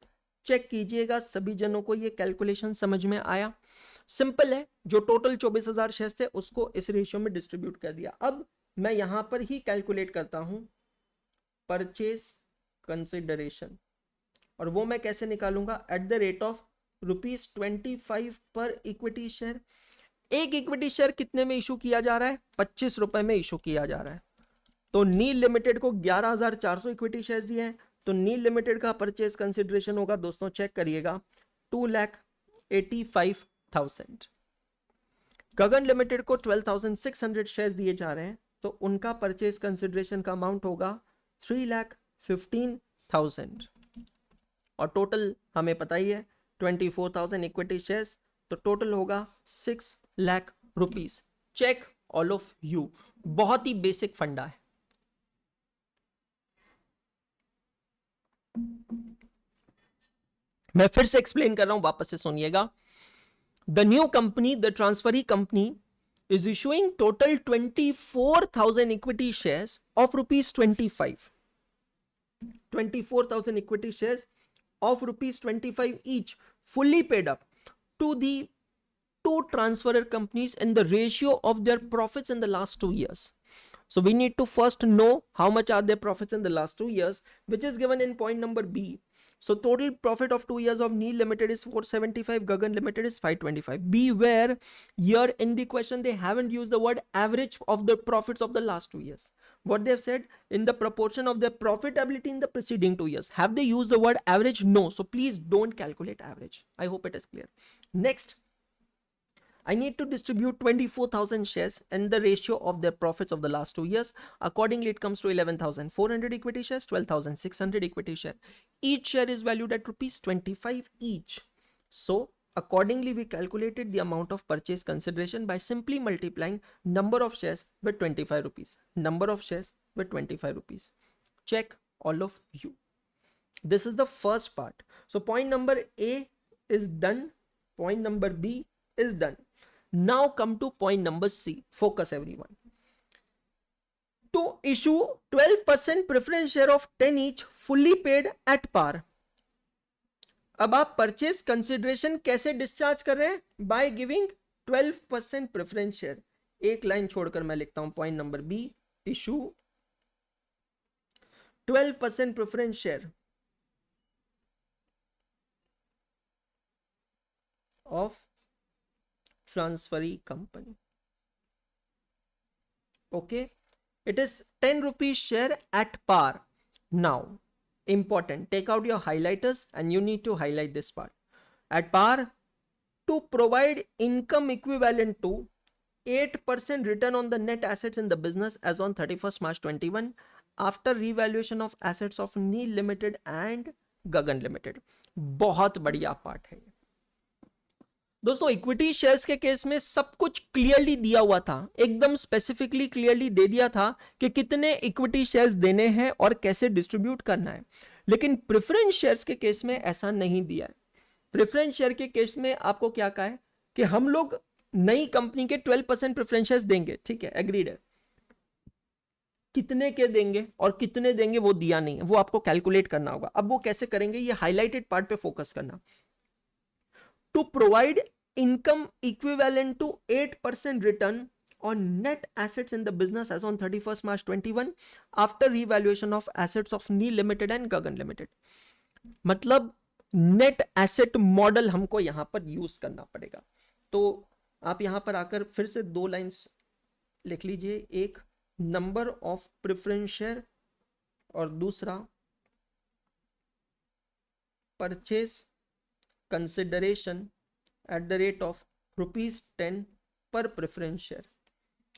चेक कीजिएगा सभी जनों को ये कैलकुलेशन समझ में आया। सिंपल है, जो टोटल 24,000 शेयर्स थे उसको इस रेशियो में डिस्ट्रीब्यूट कर दिया। अब मैं यहां पर ही कैलकुलेट करता हूं परचेज कंसिडरेशन, और वो मैं कैसे निकालूंगा, एट द रेट ऑफ ₹25 पर इक्विटी शेयर। एक इक्विटी शेयर कितने में इशू किया जा रहा है, 25 रुपए में इशू किया जा रहा है। तो नील लिमिटेड को 11,400 इक्विटी शेयर्स दिए हैं, तो नील लिमिटेड का परचेज कंसिडरेशन होगा दोस्तों, चेक करिएगा, 2,85,000। गगन लिमिटेड को 12,600 शेयर्स दिए जा रहे हैं, तो उनका परचेज कंसिडरेशन का अमाउंट होगा 3,15,000। और टोटल हमें पता ही है 24,000 इक्विटी शेयर्स, तो टोटल होगा 6 lakh rupees. Check all of you, बहुत ही बेसिक फंडा है। मैं फिर से एक्सप्लेन कर रहा हूं, वापस से सुनिएगा। The new company, the transferee company is issuing total 24,000 equity shares of ₹25. 24,000 equity shares of ₹25 each, fully paid up to the two transferor companies in the ratio of their profits in the last 2 years. So we need to first know how much are their profits in the last 2 years, which is given in point number B. So total profit of 2 years of Neel Limited is 475, Gagan Limited is 525. Beware, here in the question they haven't used the word average of the profits of the last 2 years. What they have said, in the proportion of their profitability in the preceding 2 years. Have they used the word average? No. So please don't calculate average. I hope it is clear. Next, I need to distribute 24,000 shares and the ratio of their profits of the last 2 years. Accordingly, it comes to 11,400 equity shares, 12,600 equity share. Each share is valued at ₹25 each. So, accordingly, we calculated the amount of purchase consideration by simply multiplying number of shares with 25 rupees. Number of shares with 25 rupees. Check all of you. This is the first part. So, point number A is done. Point number B is done. Now come to point number C. Focus everyone. To issue 12% preference share of 10 each, fully paid at par. अब आप purchase consideration कैसे discharge कर रहे हैं, by giving 12% preference share. एक line छोड़कर मैं लिखता हूं point number B, issue 12% preference share of transferee company. Okay, it is 10 rupees share at par. Now, important, take out your highlighters and you need to highlight this part. At par, to provide income equivalent to 8% return on the net assets in the business as on 31st March 21 after revaluation of assets of Neel Limited and Gagan Limited. बहुत बढ़िया part है दोस्तों। Equity shares के case में सब कुछ clearly दिया हुआ था, एकदम स्पेसिफिकली क्लियरली दे दिया था कि कितने इक्विटी शेयर्स देने हैं और कैसे डिस्ट्रीब्यूट करना है। लेकिन प्रेफरेंस शेयर्स के केस में ऐसा नहीं दिया है। प्रेफरेंस शेयर के केस में आपको क्या कहा है कि हम लोग नई कंपनी के 12% प्रेफरेंस शेयर्स देंगे, ठीक है, एग्रीड है। कितने के देंगे और कितने देंगे वो दिया नहीं है, वो आपको कैलकुलेट करना होगा। अब वो कैसे करेंगे, ये हाईलाइटेड पार्ट पे फोकस करना। To provide income equivalent to 8% return on net assets in the business as on 31st March 21 after revaluation of assets of Neel Limited and Gagan Limited. मतलब नेट एसेट मॉडल हमको यहां पर use करना पड़ेगा। तो आप यहां पर आकर फिर से 2 लाइंस लिख लीजिए, एक नंबर ऑफ प्रेफरेंस शेयर और दूसरा purchase consideration at the rate of ₹10 पर प्रेफरेंस शेयर।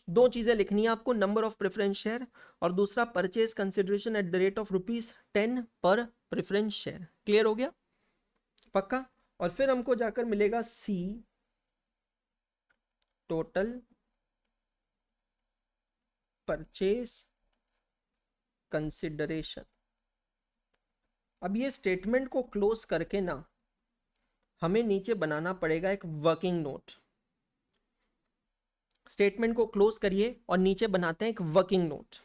2 चीजें लिखनी है आपको, नंबर ऑफ प्रेफरेंस शेयर और दूसरा purchase consideration at the rate of ₹10 पर प्रेफरेंस शेयर। क्लियर हो गया, पक्का? और फिर हमको जाकर मिलेगा सी, टोटल परचेज कंसिडरेशन। अब ये स्टेटमेंट को क्लोज करके ना हमें नीचे बनाना पड़ेगा एक वर्किंग नोट। स्टेटमेंट को क्लोज करिए और नीचे बनाते हैं एक वर्किंग नोट।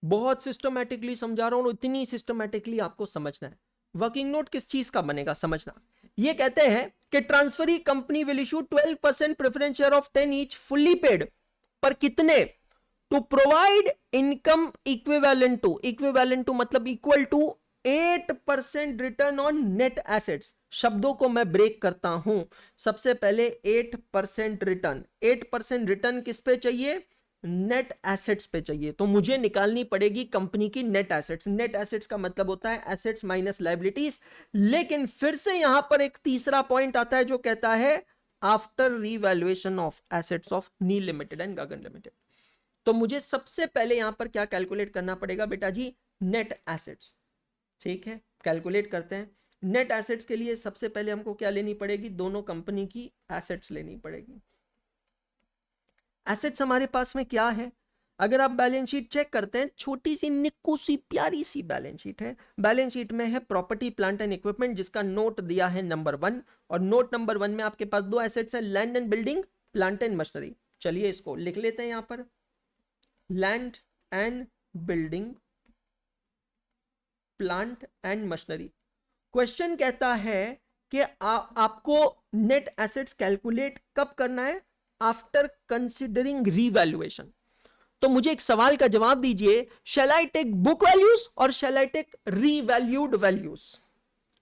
बहुत सिस्टमैटिकली समझा रहा हूं, इतनी सिस्टमैटिकली आपको समझना है। वर्किंग नोट किस चीज का बनेगा समझना। ये कहते हैं कि transferee company will issue 12% preference share of 10 each fully paid पर कितने, to provide income equivalent to मतलब equal to 8% return on net assets. शब्दों को मैं ब्रेक करता हूं। सबसे पहले 8% रिटर्न, 8% रिटर्न किस पे चाहिए, नेट एसेट्स पे चाहिए। तो मुझे निकालनी पड़ेगी कंपनी की नेट एसेट्स। नेट एसेट्स का मतलब होता है एसेट्स माइनस लायबिलिटीज। लेकिन फिर से यहां पर एक तीसरा पॉइंट आता है जो कहता है after revaluation of assets of nil limited and Gagan limited. तो मुझे सबसे पहले यहां पर क्या कैलकुलेट करना पड़ेगा बेटा जी, नेट एसेट्स। ठीक है, कैलकुलेट करते हैं। नेट एसेट्स के लिए सबसे पहले हमको क्या लेनी पड़ेगी, दोनों कंपनी की एसेट्स लेनी पड़ेगी। एसेट्स हमारे पास में क्या है, अगर आप बैलेंस शीट चेक करते हैं, छोटी सी निक्कू सी प्यारी सी बैलेंस शीट है। बैलेंस शीट में है प्रॉपर्टी प्लांट एंड इक्विपमेंट जिसका नोट दिया है नंबर 1, और नोट नंबर 1 में आपके पास दो एसेट्स है, land and building, plant and machinery. चलिए इसको लिख लेते हैं यहां पर, land and building, plant and machinery. Question कहता है कि आपको नेट एसेट्स कैलकुलेट कब करना है, आफ्टर कंसिडरिंग रीवैल्यूएशन। तो मुझे एक सवाल का जवाब दीजिए, shall I take book values और shall I take revalued values.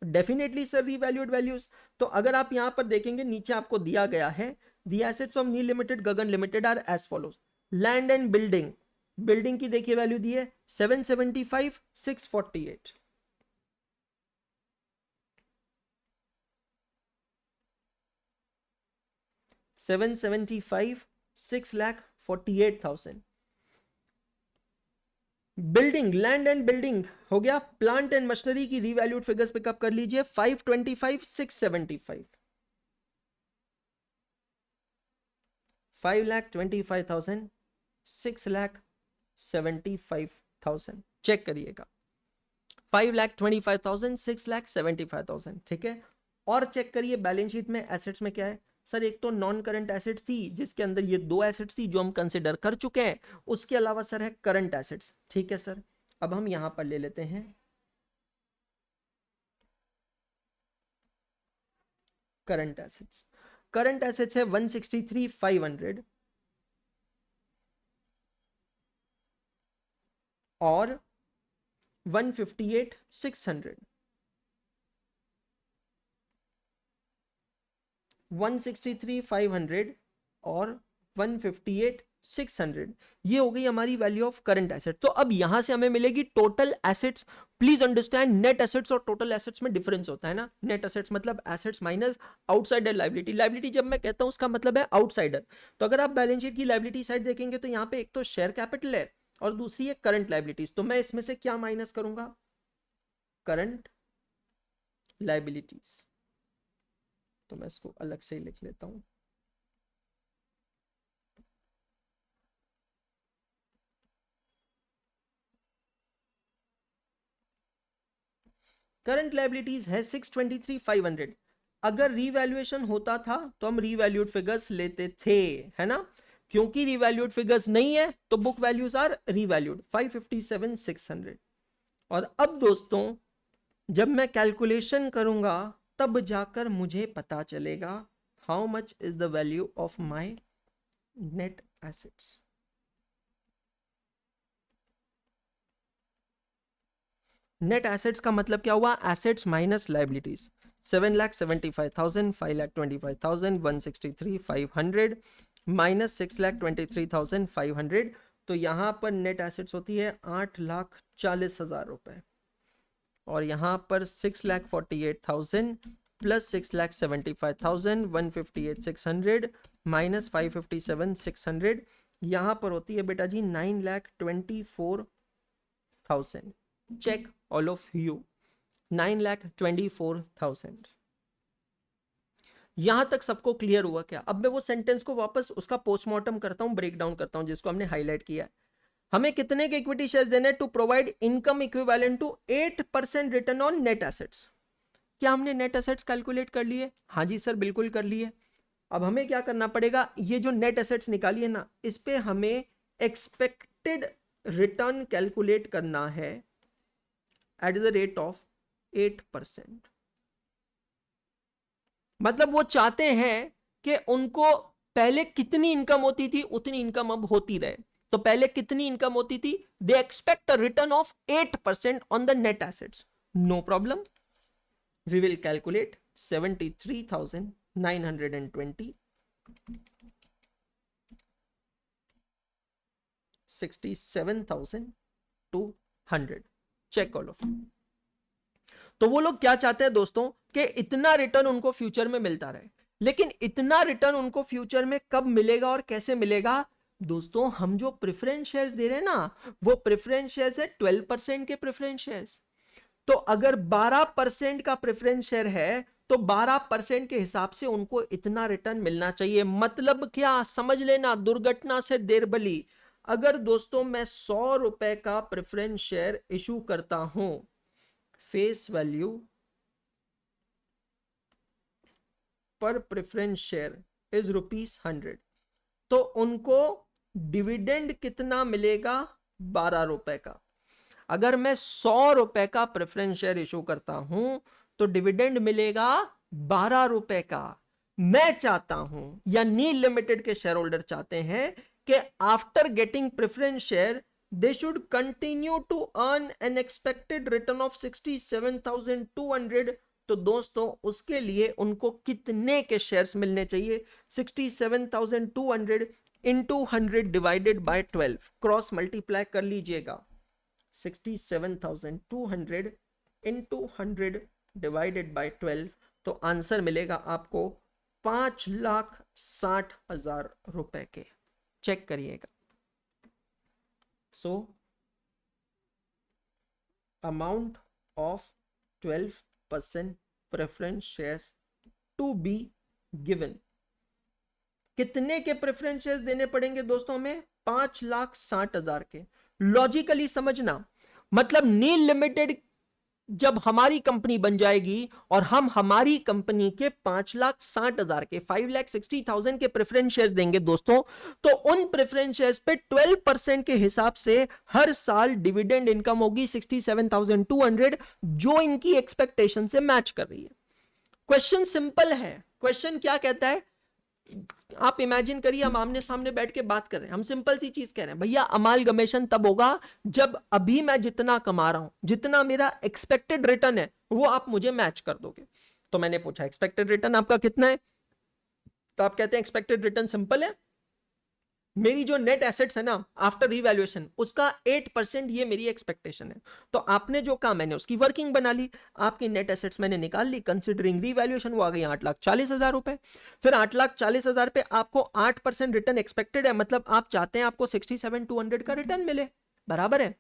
Definitely sir revalued values. तो अगर आप यहां पर देखेंगे नीचे आपको दिया गया है, the assets of nil limited Gagan limited are as follows. Land and building, building की देखिए वैल्यू दी है 775 648, $775 648,000। बिल्डिंग, लैंड एंड बिल्डिंग हो गया। प्लांट एंड मशीनरी की रीवैल्यूड फिगर्स पिकअप कर लीजिए, 525 675, 5,25,000 6,75,000। चेक करिएगा, 5,25,000 6,75,000। ठीक है, और चेक करिए बैलेंस शीट में एसेट्स में क्या है। सर एक तो नॉन करंट एसेट्स थी जिसके अंदर ये दो एसेट्स थी जो हम कंसिडर कर चुके हैं, उसके अलावा सर है करंट एसेट्स। ठीक है सर, अब हम यहां पर ले लेते हैं करंट एसेट्स। करंट एसेट्स है 163,500 और 158,600। 163,500 और 158,600, ये हो गई हमारी वैल्यू ऑफ करंट एसेट। तो अब यहां से हमें मिलेगी total assets. Please understand, net assets और टोटल एसेट्स में डिफरेंस होता है ना। नेट एसेट्स मतलब assets minus outsider liability. Liability जब मैं कहता हूं उसका मतलब है आउटसाइडर। तो अगर आप बैलेंस शीट की लायबिलिटी साइड देखेंगे तो यहाँ पे एक तो शेयर कैपिटल है और दूसरी है करंट लायबिलिटीज। तो मैं इसमें से क्या माइनस करूंगा, करंट लायबिलिटीज। तो मैं इसको अलग से लिख लेता हूं, करंट लायबिलिटीज है 623,500। अगर रीवैल्यूएशन होता था तो हम रीवैल्यूड फिगर्स लेते थे, है ना। क्योंकि रीवैल्यूड फिगर्स नहीं है तो बुक वैल्यूज आर रीवैल्यूड 557,600। और अब दोस्तों जब मैं कैलकुलेशन करूंगा तब जाकर मुझे पता चलेगा how much is the value of my net assets. Net assets का मतलब क्या हुआ, एसेट्स माइनस लायबिलिटीज। 7,75,000, 5,25,000, 163,500 माइनस 6,23,500। तो यहां पर नेट एसेट्स होती है 8,40,000 रुपए, और यहां पर 6,48,000 प्लस 6,75,000, 158,600 माइनस 557,600, यहां पर होती है बेटा जी 9,24,000। Check all of you, 9,24,000। यहां तक सबको क्लियर हुआ क्या। अब मैं वो सेंटेंस को वापस उसका पोस्टमार्टम करता हूं, ब्रेक डाउन करता हूं जिसको हमने हाईलाइट किया है। हमें कितने के इक्विटी शेयर्स देने to provide income equivalent to 8% return on net assets. क्या हमने नेट एसेट्स कैलकुलेट कर लिए? हाँ जी सर, बिल्कुल कर लिए। अब हमें क्या करना पड़ेगा, ये जो नेट एसेट्स निकाली है ना, इस पे हमें एक्सपेक्टेड रिटर्न कैलकुलेट करना है एट द रेट ऑफ 8%। मतलब वो चाहते हैं कि उनको पहले कितनी इनकम होती थी उतनी इनकम अब होती रहे। तो पहले कितनी इनकम होती थी? They expect a return of 8% on the net assets. No problem, we will calculate 73,920 67,200। Check all of. तो वो लोग क्या चाहते हैं दोस्तों कि इतना रिटर्न उनको फ्यूचर में मिलता रहे। लेकिन इतना रिटर्न उनको फ्यूचर में कब मिलेगा और कैसे मिलेगा? दोस्तों हम जो प्रेफरेंस शेयर्स दे रहे हैं ना, वो प्रेफरेंस शेयर्स है 12% के प्रेफरेंस शेयर्स। तो अगर 12% का प्रेफरेंस शेयर है तो 12% के हिसाब से उनको इतना रिटर्न मिलना चाहिए। मतलब क्या, समझ लेना, दुर्घटना से देर भली। अगर दोस्तों मैं 100 रुपए का प्रेफरेंस शेयर इशू करता हूं, फेस वैल्यू पर प्रेफरेंस शेयर इज ₹100, तो उनको डिविडेंड कितना मिलेगा? 12 रुपए का। अगर मैं 100 रुपए का प्रेफरेंस शेयर इशू करता हूं तो डिविडेंड मिलेगा 12 रुपए का। मैं चाहता हूं, या नील लिमिटेड के शेयर होल्डर चाहते हैं कि after getting preference share they should continue to earn an expected return of 67,200। तो दोस्तों उसके लिए उनको कितने के शेयर्स मिलने चाहिए? 67,200 into 100 divided by 12, cross multiply कर लीजिएगा। 67,200 इंटू 100 डिवाइडेड बाय 12, तो आंसर मिलेगा आपको 5,60,000 रुपए के। चेक करिएगा। So amount of 12% preference shares to be given. कितने के प्रेफरेंस शेयर्स देने पड़ेंगे दोस्तों हमें? 5,60,000 के। लॉजिकली समझना, मतलब नील लिमिटेड जब हमारी कंपनी बन जाएगी और हम हमारी कंपनी के 5,60,000 के 5,60,000 के प्रेफरेंस शेयर्स देंगे दोस्तों, तो उन प्रेफरेंस शेयर्स पे 12% के हिसाब से हर साल डिविडेंड इनकम होगी 67,200, जो इनकी एक्सपेक्टेशन से मैच कर रही है। क्वेश्चन सिंपल है। क्वेश्चन क्या कहता है? आप इमेजिन करिए हम आमने सामने बैठ के बात कर रहे हैं, हम सिंपल सी चीज कह रहे हैं, भैया अमालगमेशन तब होगा जब अभी मैं जितना कमा रहा हूं, जितना मेरा एक्सपेक्टेड रिटर्न है, वो आप मुझे मैच कर दोगे। तो मैंने पूछा एक्सपेक्टेड रिटर्न आपका कितना है? तो आप कहते हैं एक्सपेक्टेड रिटर्न सिंपल है, मेरी जो नेट एसेट्स है ना आफ्टर रिवैल्यूएशन, उसका 8% ये मेरी एक्सपेक्टेशन है। तो आपने जो कहा मैंने उसकी वर्किंग बना ली, आपकी नेट एसेट्स मैंने निकाल ली, कंसिडरिंग रिवैल्यूएशन वो आ गई 8,40,000 रुपए। फिर 8,40,000 पे आपको 8% रिटर्न एक्सपेक्टेड है, मतलब आप चाहते हैं आपको 67,200 का रिटर्न मिले, बराबर है।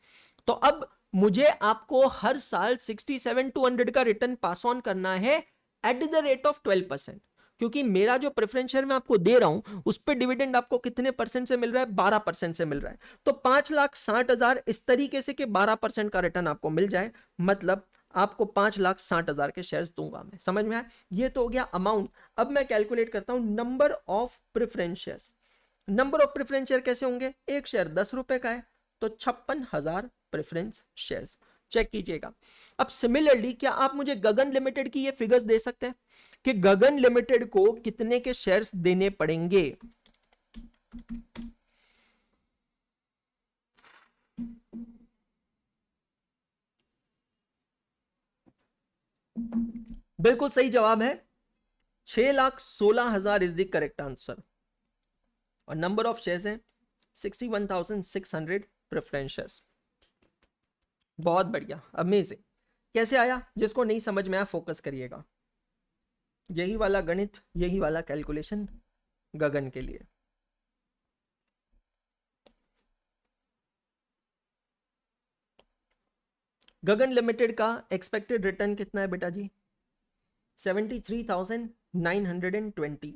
तो अब मुझे आपको हर साल 67,200 का रिटर्न पास ऑन करना है एट द रेट ऑफ 12%, क्योंकि मेरा जो प्रेफरेंस शेयर मैं आपको दे रहा हूं उस पे डिविडेंड आपको कितने परसेंट से मिल रहा है? 12% से मिल रहा है। तो 5,60,000 इस तरीके से कि 12% का रिटर्न आपको मिल जाए, मतलब आपको 5,60,000 के शेयर्स दूंगा मैं। समझ में आया? ये तो हो गया अमाउंट। अब मैं कैलकुलेट करता हूं number of preference shares. Number of preference share कैसे होंगे? एक शेयर 10 रुपए का है तो 56,000 प्रेफरेंस शेयर्स। चेक कीजिएगा। अब सिमिलरली क्या आप मुझे गगन लिमिटेड की ये फिगर्स दे सकते हैं कि गगन लिमिटेड को कितने के शेयर्स देने पड़ेंगे? बिल्कुल सही जवाब है 6,16,000 इज द करेक्ट आंसर। और नंबर ऑफ शेयर्स है 61,600 प्रेफरेंस शेयर्स। बहुत बढ़िया, अमेजिंग। कैसे आया? जिसको नहीं समझ में आया फोकस करिएगा। यही वाला गणित, यही वाला कैलकुलेशन गगन के लिए। गगन लिमिटेड का एक्सपेक्टेड रिटर्न कितना है बेटा जी? 73,920,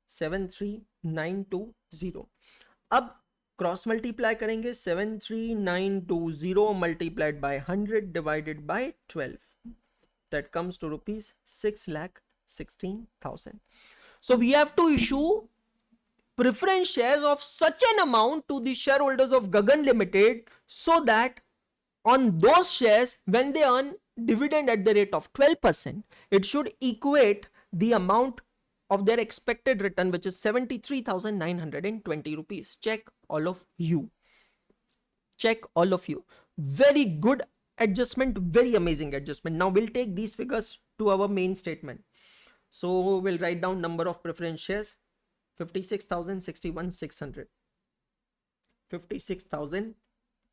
73,920। अब क्रॉस मल्टीप्लाई करेंगे 73920 multiplied by 100 divided by 12, that comes to rupees 6,16,000. So we have to issue preference shares of such an amount to the shareholders of Gagan Limited so that on those shares, when they earn dividend at the rate of 12%, it should equate the amount of their expected return, which is 73,920 rupees. Check all of you. Check all of you. Very good adjustment, very amazing adjustment. Now we'll take these figures to our main statement. So we'll write down number of preference shares, 56,000, 61,600. 56,000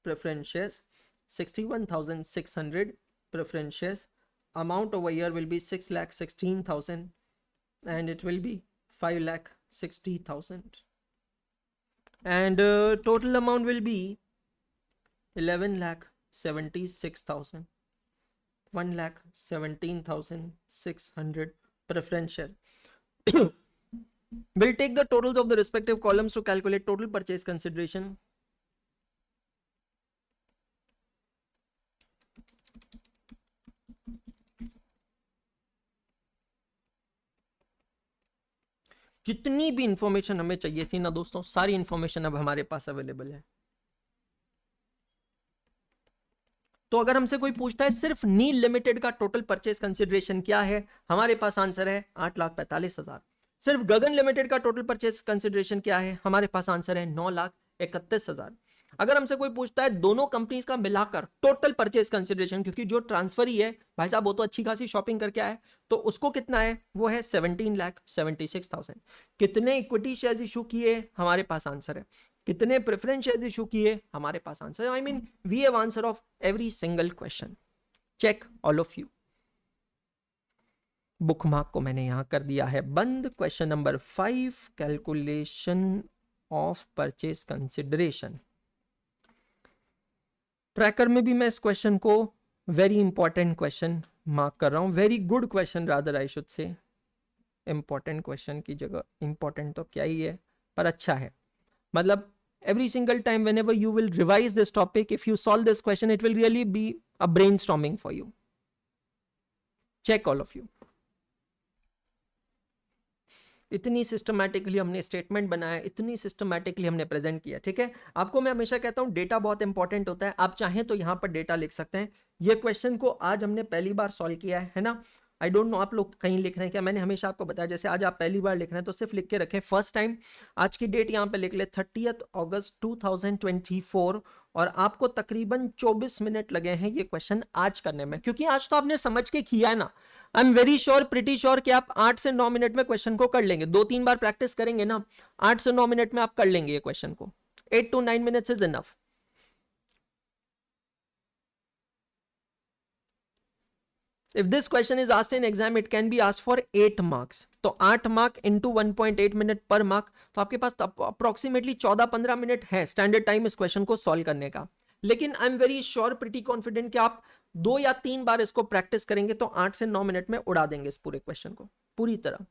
preference shares, 61,600 preference shares. Amount over here will be 6,16,000 and it will be 5,60,000. And total amount will be 11,76,000. 1,17,600 preference share. We'll take the totals of the respective columns to calculate total purchase consideration. जितनी भी information हमें चाहिए थी ना दोस्तों, सारी information अब हमारे पास अवेलेबल है. तो अगर हमसे कोई पूछता है सिर्फ नील लिमिटेड का टोटल परचेज कंसिडरेशन क्या है, हमारे पास आंसर है 8,45,000. सिर्फ गगन लिमिटेड का टोटल परचेज कंसिडरेशन क्या है, हमारे पास आंसर है 9,31,000. अगर हमसे कोई पूछता है दोनों कंपनीज का मिलाकर टोटल परचेज कंसिडरेशन, क्योंकि जो ट्रांसफर ही है भाई साहब वो तो अच्छी खासी शॉपिंग करके आए, तो उसको कितना है, वो है 17,76,000. कितने इक्विटी शेयर्स इशू किए, हमारे पास आंसर है. कितने प्रेफरेंस शेयर्स इशू किए, हमारे पास आंसर है. I mean we have answer of every single question. Check all of you. Bookmark को मैंने यहां कर दिया है बंद. Question number 5, calculation of purchase consideration. Tracker में भी मैं इस क्वेश्चन को वेरी इंपॉर्टेंट क्वेश्चन मार्क कर रहा हूं. Very good question rather I should से. इंपॉर्टेंट क्वेश्चन की जगह इंपॉर्टेंट तो क्या ही है, पर अच्छा है. मतलब every single time whenever you will revise this topic, if you solve this question, it will really be a brainstorming for you. Check all of you. इतनी सिस्टमैटिकली हमने स्टेटमेंट बनाया, इतनी सिस्टमैटिकली हमने प्रेजेंट किया. ठीक है, आपको मैं हमेशा कहता हूं डेटा बहुत इंपॉर्टेंट होता है. आप चाहें तो यहां पर डेटा लिख सकते हैं. ये क्वेश्चन को आज हमने पहली बार सॉल्व किया है ना. आई डोंट नो आप लोग कहीं लिख रहे हैं क्या, मैंने हमेशा आपको बताया जैसे आज आप पहली बार लिख रहे हैं तो सिर्फ लिख के रखें फर्स्ट टाइम. आज की डेट यहाँ पे लिख ले 30 अगस्त 2024 और आपको तकरीबन 24 मिनट लगे हैं ये क्वेश्चन आज करने में, क्योंकि आज तो आपने समझ के किया है ना. I am very sure, pretty sure कि आप 8 से 9 मिनट में क्वेश्चन को कर लेंगे. 2-3 बार प्रैक्टिस करेंगे ना, 8 से 9 मिनट में आप कर लेंगे ये क्वेश्चन को. 8 to 9 minutes is enough. If this question is asked in exam, it can be asked for 8 marks. तो 8 मार्क इंटू 1.8 मिनट पर मार्क, तो आपके पास अप्रोक्सीमेटली 14-15 मिनट है स्टैंडर्ड टाइम इस क्वेश्चन को सॉल्व करने का. लेकिन I am very sure, pretty confident कि आप 2 या 3 बार इसको प्रैक्टिस करेंगे तो 8 से 9 मिनट में उड़ा देंगे इस पूरे क्वेश्चन को पूरी तरह.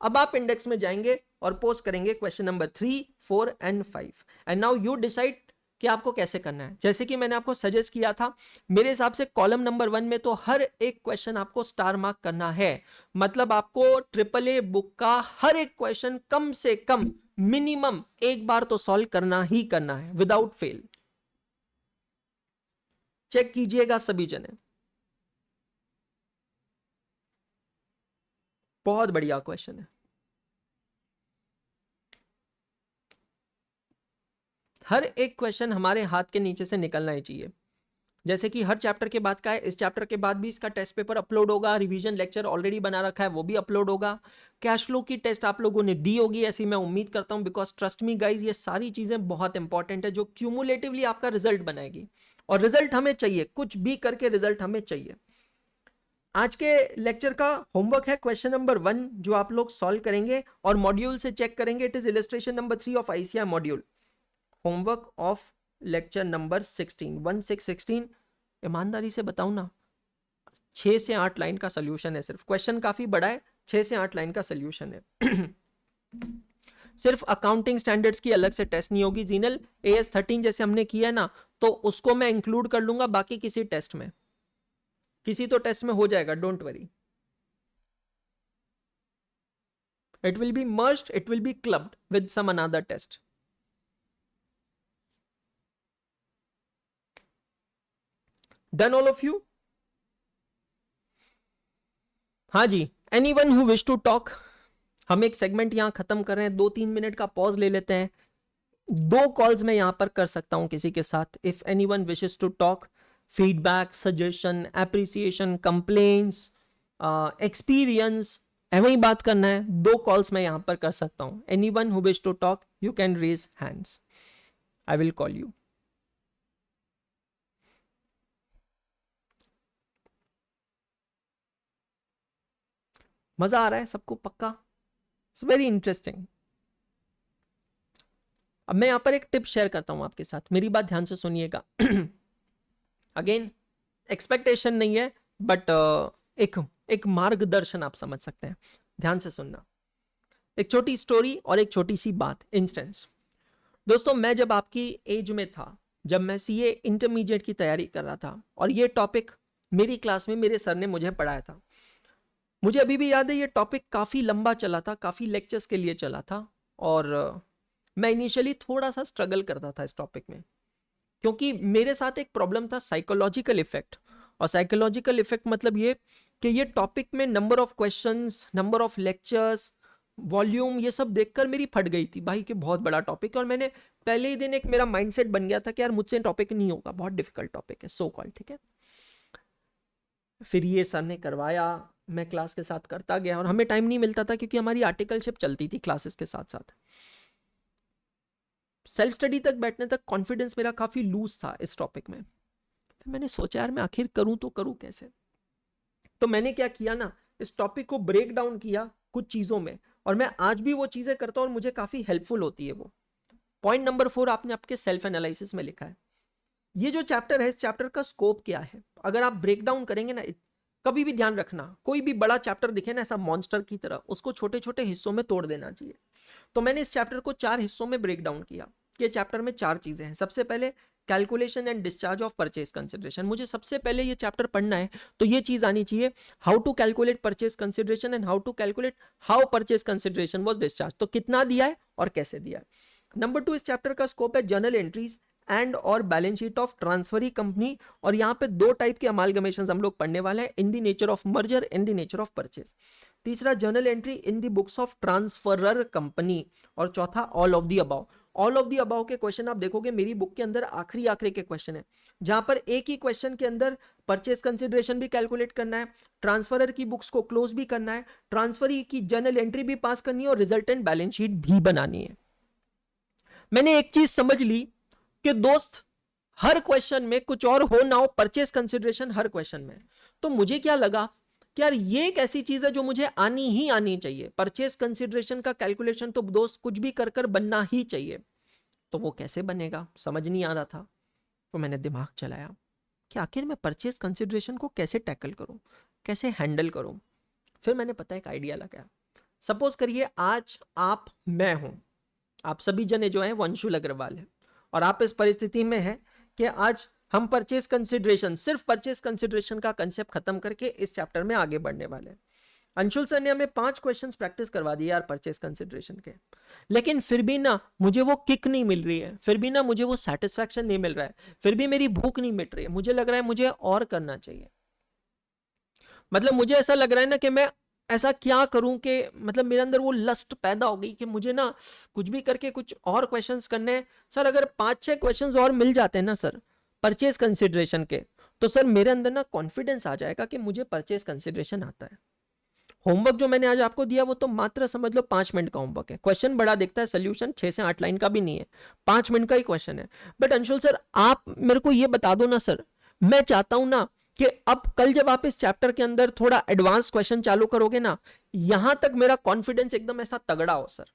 अब आप इंडेक्स में जाएंगे और पोस्ट करेंगे question number 3, 4 and 5. And now you decide कि आपको कैसे करना है. जैसे कि मैंने आपको सजेस्ट किया था, मेरे हिसाब से कॉलम नंबर 1 में तो हर एक क्वेश्चन आपको स्टार मार्क करना है. मतलब आपको AAA बुक का हर एक क्वेश्चन कम से कम मिनिमम एक बार तो सॉल्व करना ही करना है विदाउट फेल. चेक कीजिएगा सभी जने. बहुत बढ़िया क्वेश्चन है. हर एक क्वेश्चन हमारे हाथ के नीचे से निकलना ही चाहिए. जैसे कि हर चैप्टर के बाद का है, इस चैप्टर के बाद भी इसका टेस्ट पेपर अपलोड होगा. रिवीजन लेक्चर ऑलरेडी बना रखा है, वो भी अपलोड होगा. कैश फ्लो की टेस्ट आप लोगों ने दी होगी ऐसी मैं उम्मीद करता हूं, बिकॉज ट्रस्ट मी गाइज ये सारी चीजें बहुत इंपॉर्टेंट है जो क्यूमुलेटिवली आपका रिजल्ट बनाएगी. और रिजल्ट हमें चाहिए, कुछ भी करके रिजल्ट हमें चाहिए. आज के लेक्चर का होमवर्क है क्वेश्चन नंबर 1 जो आप लोग सॉल्व करेंगे और मॉड्यूल से चेक करेंगे. It is illustration number 3 of ICI module. Homework of lecture number 16 ईमानदारी से बताऊं ना, 6 से 8 लाइन का सोल्यूशन है. सिर्फ क्वेश्चन काफी बड़ा है, 6 से 8 लाइन का सोल्यूशन है. सिर्फ अकाउंटिंग स्टैंडर्ड्स की अलग से टेस्ट नहीं होगी जीनल, AS13 जैसे हमने किया है ना, तो उसको मैं इंक्लूड कर लूंगा बाकी किसी टेस्ट में, किसी तो टेस्ट में हो जाएगा, don't worry. It will be merged, it will be clubbed with some another test. Done all of you? हाँ जी, anyone who wish to talk? हम एक सेगमेंट यहां खत्म कर रहे हैं, 2-3 मिनट का पॉज ले लेते हैं. 2 कॉल्स मैं यहां पर कर सकता हूं किसी के साथ. If anyone wishes to talk, feedback, suggestion, appreciation, complaints, experience, वही बात करना है, 2 कॉल्स मैं यहां पर कर सकता हूं. Anyone who wish to talk, you can raise hands, I will call you. मजा आ रहा है सबको? पक्का? It's very interesting. अब मैं यहां पर एक टिप शेयर करता हूं आपके साथ, मेरी बात ध्यान से सुनिएगा. अगेन एक्सपेक्टेशन नहीं है, बट एक मार्गदर्शन आप समझ सकते हैं. ध्यान से सुनना. एक छोटी स्टोरी और एक छोटी सी बात, इंस्टेंस. दोस्तों, मैं जब आपकी एज में था, जब मैं CA इंटरमीडिएट की तैयारी कर रहा था, और ये टॉपिक मेरी क्लास में मेरे सर ने मुझे पढ़ाया था. मुझे अभी भी याद है, ये टॉपिक काफ़ी लंबा चला था, काफ़ी लेक्चर्स के लिए चला था, और मैं इनिशियली थोड़ा सा स्ट्रगल करता था इस टॉपिक में, क्योंकि मेरे साथ एक प्रॉब्लम था, साइकोलॉजिकल इफेक्ट. और साइकोलॉजिकल इफेक्ट मतलब ये कि ये टॉपिक में number of questions, number of lectures, volume, ये सब देखकर मेरी फट गई थी भाई कि बहुत बड़ा टॉपिक है. और मैंने पहले ही दिन एक मेरा माइंडसेट बन गया था कि यार मुझसे टॉपिक नहीं होगा, बहुत डिफिकल्ट टॉपिक है, सो कॉल्ड. ठीक है, फिर ये सर ने करवाया, मैं क्लास के साथ करता गया, और हमें टाइम नहीं मिलता था क्योंकि हमारी आर्टिकलशिप चलती थी क्लासेस के साथ साथ. सेल्फ स्टडी तक बैठने तक कॉन्फिडेंस मेरा काफ़ी लूज था इस टॉपिक में. फिर मैंने सोचा यार मैं आखिर करूं तो करूं कैसे. तो मैंने क्या किया ना, इस टॉपिक को ब्रेक डाउन किया कुछ चीज़ों में, और मैं आज भी वो चीज़ें करता हूं और मुझे काफ़ी हेल्पफुल होती है वो. पॉइंट नंबर 4 आपने आपके सेल्फ एनालिसिस में लिखा है. ये जो चैप्टर है, इस चैप्टर का स्कोप क्या है, अगर आप ब्रेक डाउन करेंगे ना, कभी भी ध्यान रखना, कोई भी बड़ा चैप्टर दिखे ना ऐसा मॉन्स्टर की तरह, उसको छोटे छोटे हिस्सों में तोड़ देना चाहिए. तो मैंने इस चैप्टर को 4 हिस्सों में ब्रेक डाउन किया कि चैप्टर में 4 चीजें हैं. सबसे पहले calculation and discharge of purchase consideration. मुझे सबसे पहले ये चैप्टर पढ़ना है तो ये चीज आनी चाहिए, how to calculate purchase consideration and how to calculate how purchase consideration was discharge. तो कितना दिया है और कैसे दिया है. नंबर 2, इस चैप्टर का स्कोप है जर्नल एंट्रीज एंड और balance sheet of transferee company. और यहाँ पे 2 टाइप के अमालगमेशन हम लोग पढ़ने वाले हैं, in the nature of merger, in the nature of purchase. तीसरा, journal entry in the books of transferor company. और चौथा, all of the above. All of the above के क्वेश्चन आप देखोगे मेरी बुक के अंदर आखिरी के क्वेश्चन है, जहां पर एक ही क्वेश्चन के अंदर परचेज कंसिडरेशन भी कैलकुलेट करना है, ट्रांसफरर की बुक्स को क्लोज भी करना है, ट्रांसफरी की जर्नल एंट्री भी पास करनी है, और रिजल्टेंट बैलेंस शीट भी बनानी है. मैंने एक चीज समझ ली कि दोस्त, हर क्वेश्चन में कुछ और हो ना हो, परचेज कंसिडरेशन हर क्वेश्चन में. तो मुझे क्या लगा कि यार ये एक ऐसी चीज है जो मुझे आनी ही आनी चाहिए. परचेज कंसिडरेशन का कैलकुलेशन तो दोस्त कुछ भी कर कर बनना ही चाहिए. तो वो कैसे बनेगा समझ नहीं आ रहा था. तो मैंने दिमाग चलाया कि आखिर मैं परचेज कंसिडरेशन को कैसे टैकल करूं, कैसे हैंडल करूं. फिर मैंने पता एक आइडिया लगाया. सपोज करिए आज आप, मैं हूं, आप सभी जने जो है वो अंशुल अग्रवाल है, और आप इस परिस्थिति में है कि आज हम परचेज कंसिडरेशन, सिर्फ परचेज कंसिडरेशन का कंसेप्ट खत्म करके इस चैप्टर में आगे बढ़ने वाले हैं. अंशुल सर ने हमें 5 क्वेश्चंस प्रैक्टिस करवा दिए यार परचेज कंसिडरेशन के, लेकिन फिर भी ना मुझे वो किक नहीं मिल रही है, फिर भी ना मुझे वो सेटिस्फैक्शन नहीं मिल रहा है, फिर भी मेरी भूख नहीं मिट रही है. मुझे लग रहा है मुझे और करना चाहिए. मतलब मुझे ऐसा लग रहा है ना कि मैं ऐसा क्या करूं कि मतलब मेरे अंदर वो लस्ट पैदा हो गई कि मुझे ना कुछ भी करके कुछ और क्वेश्चंस करने हैं. सर अगर 5-6 क्वेश्चंस और मिल जाते हैं ना सर परचेज कंसिडरेशन के, तो सर मेरे अंदर ना कॉन्फिडेंस आ जाएगा कि मुझे परचेज कंसिडरेशन आता है. होमवर्क जो मैंने आज आपको दिया वो तो मात्र समझ लो 5 मिनट का होमवर्क है. क्वेश्चन बड़ा दिखता है, सोल्यूशन 6 से 8 लाइन का भी नहीं है, 5 मिनट का ही क्वेश्चन है. बट अंशुल सर आप मेरे को ये बता दो ना सर, मैं चाहता हूं ना कि अब कल जब आप इस चैप्टर के अंदर थोड़ा एडवांस क्वेश्चन चालू करोगे ना, यहां तक मेरा कॉन्फिडेंस एकदम ऐसा तगड़ा हो सर.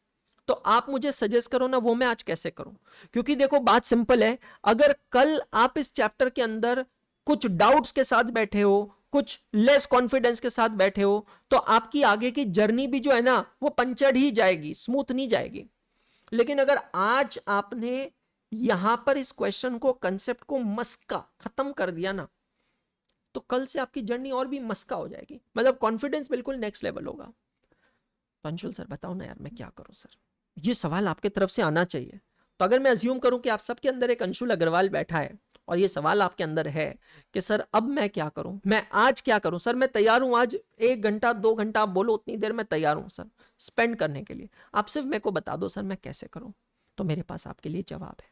तो आप मुझे सजेस्ट करो ना वो मैं आज कैसे करूं. क्योंकि देखो बात सिंपल है, अगर कल आप इस चैप्टर के अंदर कुछ डाउट्स के साथ बैठे हो, कुछ लेस कॉन्फिडेंस के साथ बैठे हो, तो आपकी आगे की जर्नी भी जो है ना वो पंचर ही जाएगी, स्मूथ नहीं जाएगी. लेकिन अगर आज आपने यहां पर इस क्वेश्चन को, कंसेप्ट को मस्का खत्म कर दिया ना, तो कल से आपकी जर्नी और भी मस्का हो जाएगी, मतलब कॉन्फिडेंस बिल्कुल नेक्स्ट लेवल होगा। पंशुल सर बताओ ना यार मैं क्या करूं सर, ये सवाल आपके तरफ से आना चाहिए। तो अगर मैं अज्यूम करूं कि आप सबके अंदर एक अंशुल अग्रवाल बैठा है और ये सवाल आपके अंदर है कि सर अब मैं क्या करूं, मैं आज क्या करूं सर, मैं तैयार हूं आज 1 घंटा 2 घंटा, आप बोलो उतनी देर मैं तैयार हूं सर स्पेंड करने के लिए, आप सिर्फ मेरे को बता दो सर मैं कैसे करूं। तो मेरे पास आपके लिए जवाब है,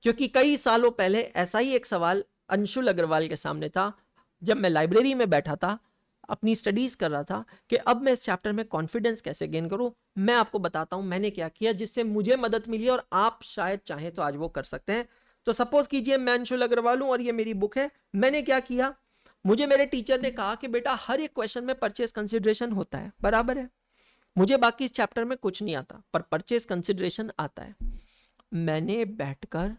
क्योंकि कई सालों पहले ऐसा ही एक सवाल अंशुल अग्रवाल के सामने था, जब मैं लाइब्रेरी में बैठा था अपनी स्टडीज कर रहा था कि अब मैं इस चैप्टर में कॉन्फिडेंस कैसे गेन करूं। मैं आपको बताता हूं मैंने क्या किया जिससे मुझे मदद मिली और आप शायद चाहें तो आज वो कर सकते हैं। तो सपोज कीजिए मैं अंशुल अग्रवाल हूं और ये मेरी बुक है। मैंने क्या किया, मुझे मेरे टीचर ने कहा कि बेटा हर एक क्वेश्चन में परचेज कंसिडरेशन होता है, बराबर है, मुझे बाकी इस चैप्टर में कुछ नहीं आता पर परचेज कंसिडरेशन आता है। मैंने बैठकर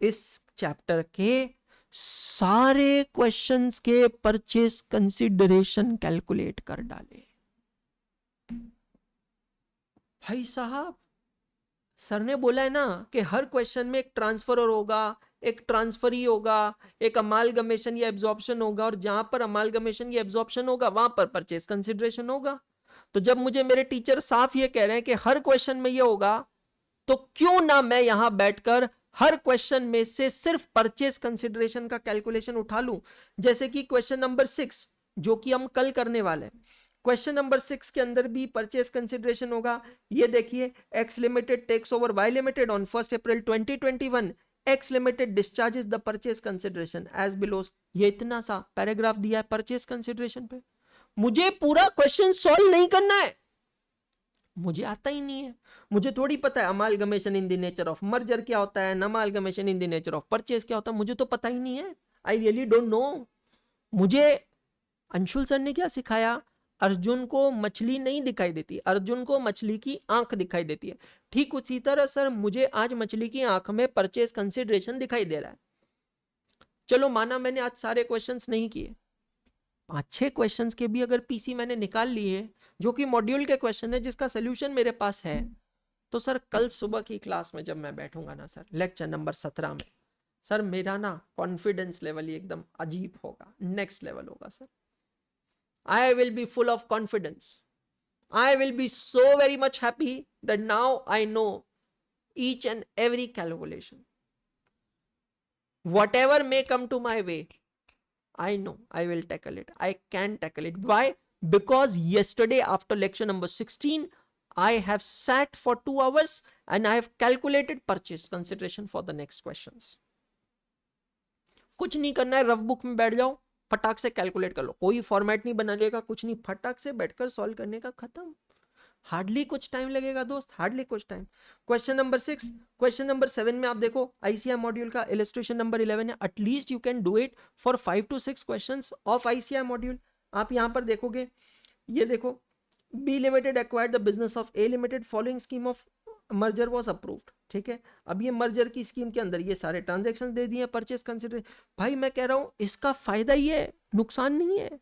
इस चैप्टर के सारे क्वेश्चंस के परचेस कंसिडरेशन कैलकुलेट कर डाले। भाई साहब सर ने बोला है ना कि हर क्वेश्चन में एक ट्रांसफर होगा, एक ट्रांसफरी होगा, एक अमालगमेशन या एब्जॉर्प्शन होगा, और जहां पर अमालगमेशन या एब्जॉर्प्शन होगा वहां पर परचेस कंसिडरेशन होगा। तो जब मुझे मेरे टीचर साफ ये कह रहे हैं कि हर क्वेश्चन में ये होगा, तो क्यों ना मैं यहां बैठकर हर क्वेश्चन में से सिर्फ परचेज कंसिडरेशन का कैलकुलेशन उठा लूं। जैसे कि क्वेश्चन नंबर 6 जो कि हम कल करने वाले हैं, क्वेश्चन नंबर 6 के अंदर भी परचेज कंसिडरेशन होगा। ये देखिए, X limited takes over Y limited on 1 अप्रैल 2021, X limited discharges the purchase consideration as below. ये इतना सा पैराग्राफ दिया है परचेज कंसिडरेशन पे, मुझे पूरा क्वेश्चन सॉल्व नहीं करना है, मुझे आता ही नहीं है। मुझे थोड़ी पता है amalgamation in the nature of merger क्या होता है, amalgamation in the nature of purchase क्या होता है, मुझे तो पता ही नहीं है। I really don't know. मुझे अंशुल सर ने क्या सिखाया, अर्जुन को मछली नहीं दिखाई देती, अर्जुन को मछली की आंख दिखाई देती है। ठीक उसी तरह सर मुझे आज मछली की आंख में परचेज कंसिडरेशन दिखाई दे रहा है। चलो माना मैंने आज सारे क्वेश्चंस नहीं किए, 5-6 क्वेश्चंस के भी अगर पीसी मैंने निकाल लिए जो कि मॉड्यूल के क्वेश्चन है जिसका सोल्यूशन मेरे पास है, तो सर कल सुबह की क्लास में जब मैं बैठूंगा ना सर लेक्चर नंबर 17 में, सर मेरा ना कॉन्फिडेंस लेवल ही एकदम अजीब होगा, नेक्स्ट लेवल होगा sir. I will be full of confidence, I will be so very much happy that now I know each and every calculation, whatever may come to my way, I know I will tackle it. I can tackle it. Why? Because yesterday after lecture number 16, I have sat for 2 hours and I have calculated purchase consideration for the next questions. कुछ नहीं करना है, rough book में बैठ जाओ, फटाक से calculate कर लो, कोई फॉर्मेट नहीं बनाइएगा, कुछ नहीं, फटाक से बैठकर सॉल्व करने का, खत्म। हार्डली कुछ टाइम लगेगा दोस्त, हार्डली कुछ time. Question number 6, question number 7 में आप देखो आईसीआई मॉड्यूल का इलस्ट्रेशन नंबर 11 है, at least you can do it for 5 to 6 questions of ICI module. आप यहां पर देखोगे, ये देखो, B limited acquired the business of A limited following scheme of merger was approved. ठीक है, अब ये मर्जर की स्कीम के अंदर ये सारे ट्रांजेक्शन दे दिए, परचेज कंसिडर। भाई मैं कह रहा हूं इसका फायदा ही है, नुकसान नहीं है।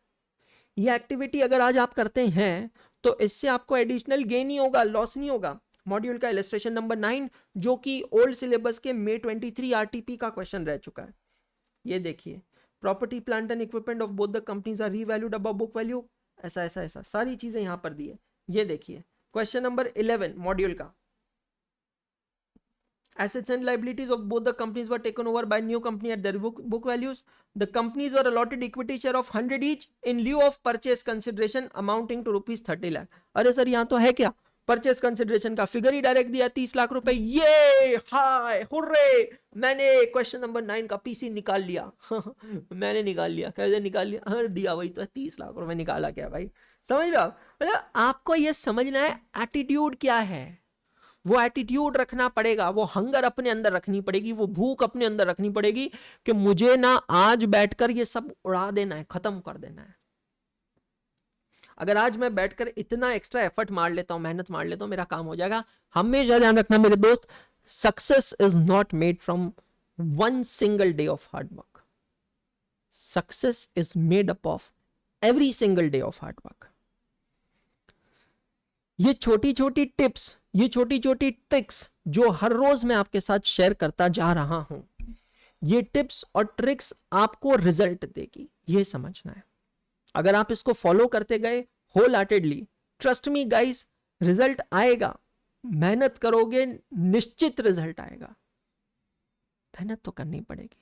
ये एक्टिविटी अगर आज आप करते हैं तो इससे आपको एडिशनल गेन ही होगा, लॉस नहीं होगा। मॉड्यूल का इलस्ट्रेशन नंबर 9 जो कि ओल्ड सिलेबस के May 23 आरटीपी का क्वेश्चन रह चुका है। ये देखिए, property plant and equipment of both the companies are revalued above book value, ऐसा ऐसा ऐसा सारी चीजें यहां पर दी है। ये देखिए क्वेश्चन नंबर 11 मॉड्यूल का, assets and liabilities of both the companies were taken over by new company at their book values. The companies were allotted equity share of 100 each in lieu of purchase consideration amounting to rupees 30 lakh. अरे sir यहाँ तो है क्या, purchase consideration का figure ही direct दिया 30 लाख रुपए। ये हाय hurray, मैंने क्वेश्चन नंबर 9 का पीसी निकाल लिया मैंने निकाल लिया, कैसे निकाल लिया, हर दिया वही तो 30 लाख रुपए निकाला क्या भाई, समझ रहे हो आप? मतलब आपको ये समझना है एटीट्यूड क्या है, वो एटीट्यूड रखना पड़ेगा, वो हंगर अपने अंदर रखनी पड़ेगी, वो भूख अपने अंदर रखनी पड़ेगी कि मुझे ना आज बैठकर ये सब उड़ा देना है, खत्म कर देना है। अगर आज मैं बैठकर इतना एक्स्ट्रा एफर्ट मार लेता हूं, मेहनत मार लेता हूं, मेरा काम हो जाएगा। हमेशा ध्यान रखना मेरे दोस्त, success is not made from one single day of hard work, success is made up of every single day of hard work. ये छोटी छोटी टिप्स, ये छोटी छोटी ट्रिक्स जो हर रोज मैं आपके साथ शेयर करता जा रहा हूं, ये टिप्स और ट्रिक्स आपको रिजल्ट देगी, ये समझना है। अगर आप इसको फॉलो करते गए whole heartedly, trust me guys, result आएगा। मेहनत करोगे निश्चित रिजल्ट आएगा, मेहनत तो करनी पड़ेगी।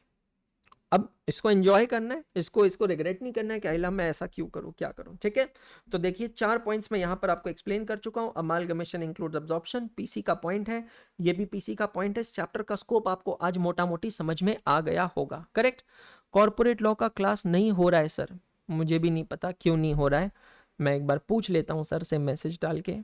अब इसको एंजॉय करना है, इसको रिग्रेट नहीं करना है कि अल्लाह मैं ऐसा क्यों करूं, क्या करूं, ठीक है। तो देखिए 4 पॉइंट्स मैं यहां पर आपको एक्सप्लेन कर चुका हूं। अमालगमेशन इंक्लूड्स अब्जॉर्प्शन, पीसी का पॉइंट है, ये भी पीसी का पॉइंट है। इस चैप्टर का स्कोप आपको आज मोटा मोटी समझ में आ गया होगा, करेक्ट। कॉर्पोरेट लॉ का क्लास नहीं हो रहा है सर, मुझे भी नहीं पता क्यों नहीं हो रहा है, मैं एक बार पूछ लेता हूं सर से मैसेज डाल के।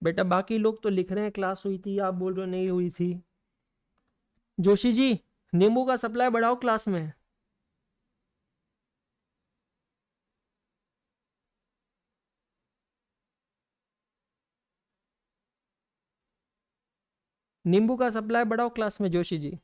बेटा बाकी लोग तो लिख रहे हैं क्लास हुई थी, आप बोल रहे हो नहीं हुई थी। जोशी जी, नींबू का सप्लाई बढ़ाओ क्लास में। नींबू का सप्लाई बढ़ाओ क्लास में जोशी जी।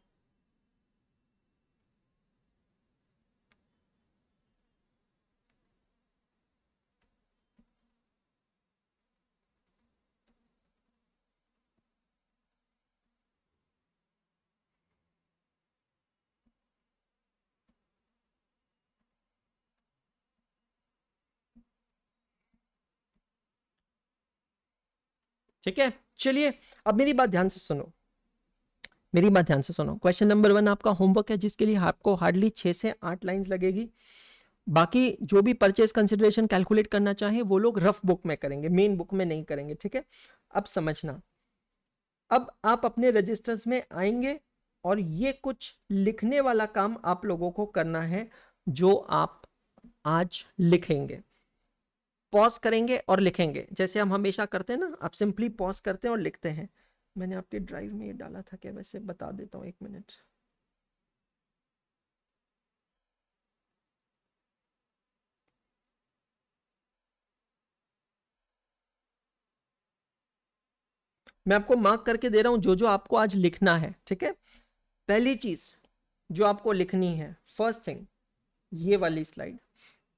ठीक है, चलिए अब मेरी बात ध्यान से सुनो, मेरी बात ध्यान से सुनो। क्वेश्चन नंबर 1 आपका होमवर्क है, जिसके लिए आपको हार्डली 6 से 8 लाइंस लगेगी। बाकी जो भी परचेज कंसिडरेशन कैलकुलेट करना चाहे वो लोग रफ बुक में करेंगे, मेन बुक में नहीं करेंगे, ठीक है। अब समझना, अब आप अपने रजिस्टर्स में आएंगे और ये कुछ लिखने वाला काम आप लोगों को करना है, जो आप आज लिखेंगे। पॉज करेंगे और लिखेंगे, जैसे हम हमेशा करते हैं ना, आप सिंपली पॉज करते हैं और लिखते हैं। मैंने आपके ड्राइव में ये डाला था क्या, वैसे बता देता हूँ, 1 मिनट। मैं आपको मार्क करके दे रहा हूं जो जो आपको आज लिखना है, ठीक है। पहली चीज जो आपको लिखनी है, फर्स्ट थिंग, ये वाली स्लाइड।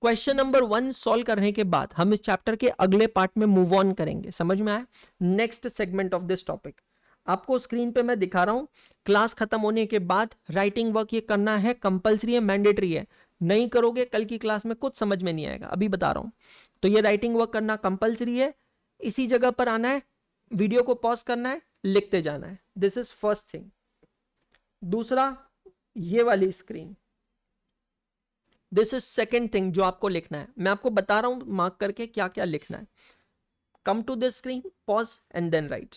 क्वेश्चन नंबर 1 सॉल्व करने के बाद हम इस चैप्टर के अगले पार्ट में मूव ऑन करेंगे, समझ में आया। Next segment of this topic आपको स्क्रीन पे मैं दिखा रहा हूं। क्लास खत्म होने के बाद राइटिंग वर्क ये करना है, कंपलसरी है, मैंडेटरी है। नहीं करोगे कल की क्लास में कुछ समझ में नहीं आएगा, अभी बता रहा हूं। तो ये राइटिंग वर्क करना कंपलसरी है, इसी जगह पर आना है, वीडियो को पॉज करना है, लिखते जाना है। This is first thing. दूसरा, ये वाली screen, this is second thing जो आपको लिखना है। मैं आपको बता रहा हूं मार्क करके क्या क्या लिखना है। Come to this screen, pause and then write.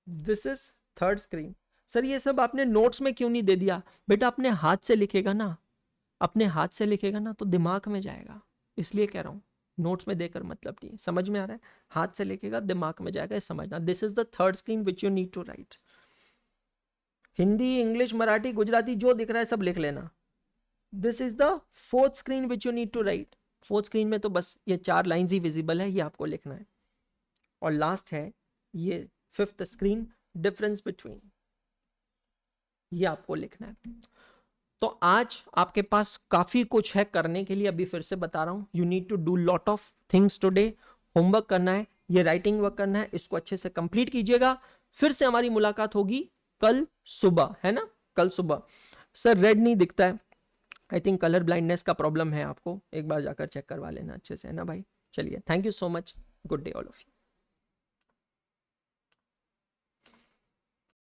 This is third screen. Sir ये सब आपने नोट्स में क्यों नहीं दे दिया? बेटा अपने हाथ से लिखेगा ना, अपने हाथ से लिखेगा ना तो दिमाग में जाएगा, इसलिए कह रहा हूं नोट्स में देकर मतलब नहीं। समझ में आ रहा है? हाथ से लिखेगा दिमाग में जाएगा, समझना। This is the third screen which you need to write. Hindi, English, Marathi, Gujarati जो दिख रहा है सब लिख लेना। This is the fourth screen which you need to write. Fourth screen में तो बस ये 4 लाइंस ही विजिबल है, ये आपको लिखना है। और लास्ट है ये फिफ्थ स्क्रीन, डिफरेंस बिटवीन, ये आपको लिखना है। तो आज आपके पास काफी कुछ है करने के लिए, अभी फिर से बता रहा हूं, you need to do lot of things today. Homework करना है, ये राइटिंग वर्क करना है, इसको अच्छे से कंप्लीट कीजिएगा। फिर से हमारी मुलाकात होगी कल सुबह, है ना? कल सुबह। सर रेड नहीं दिखता है, आई थिंक कलर ब्लाइंडनेस का प्रॉब्लम है आपको, एक बार जाकर चेक करवा लेना अच्छे से, है ना भाई। चलिए, thank you so much, good day all of you.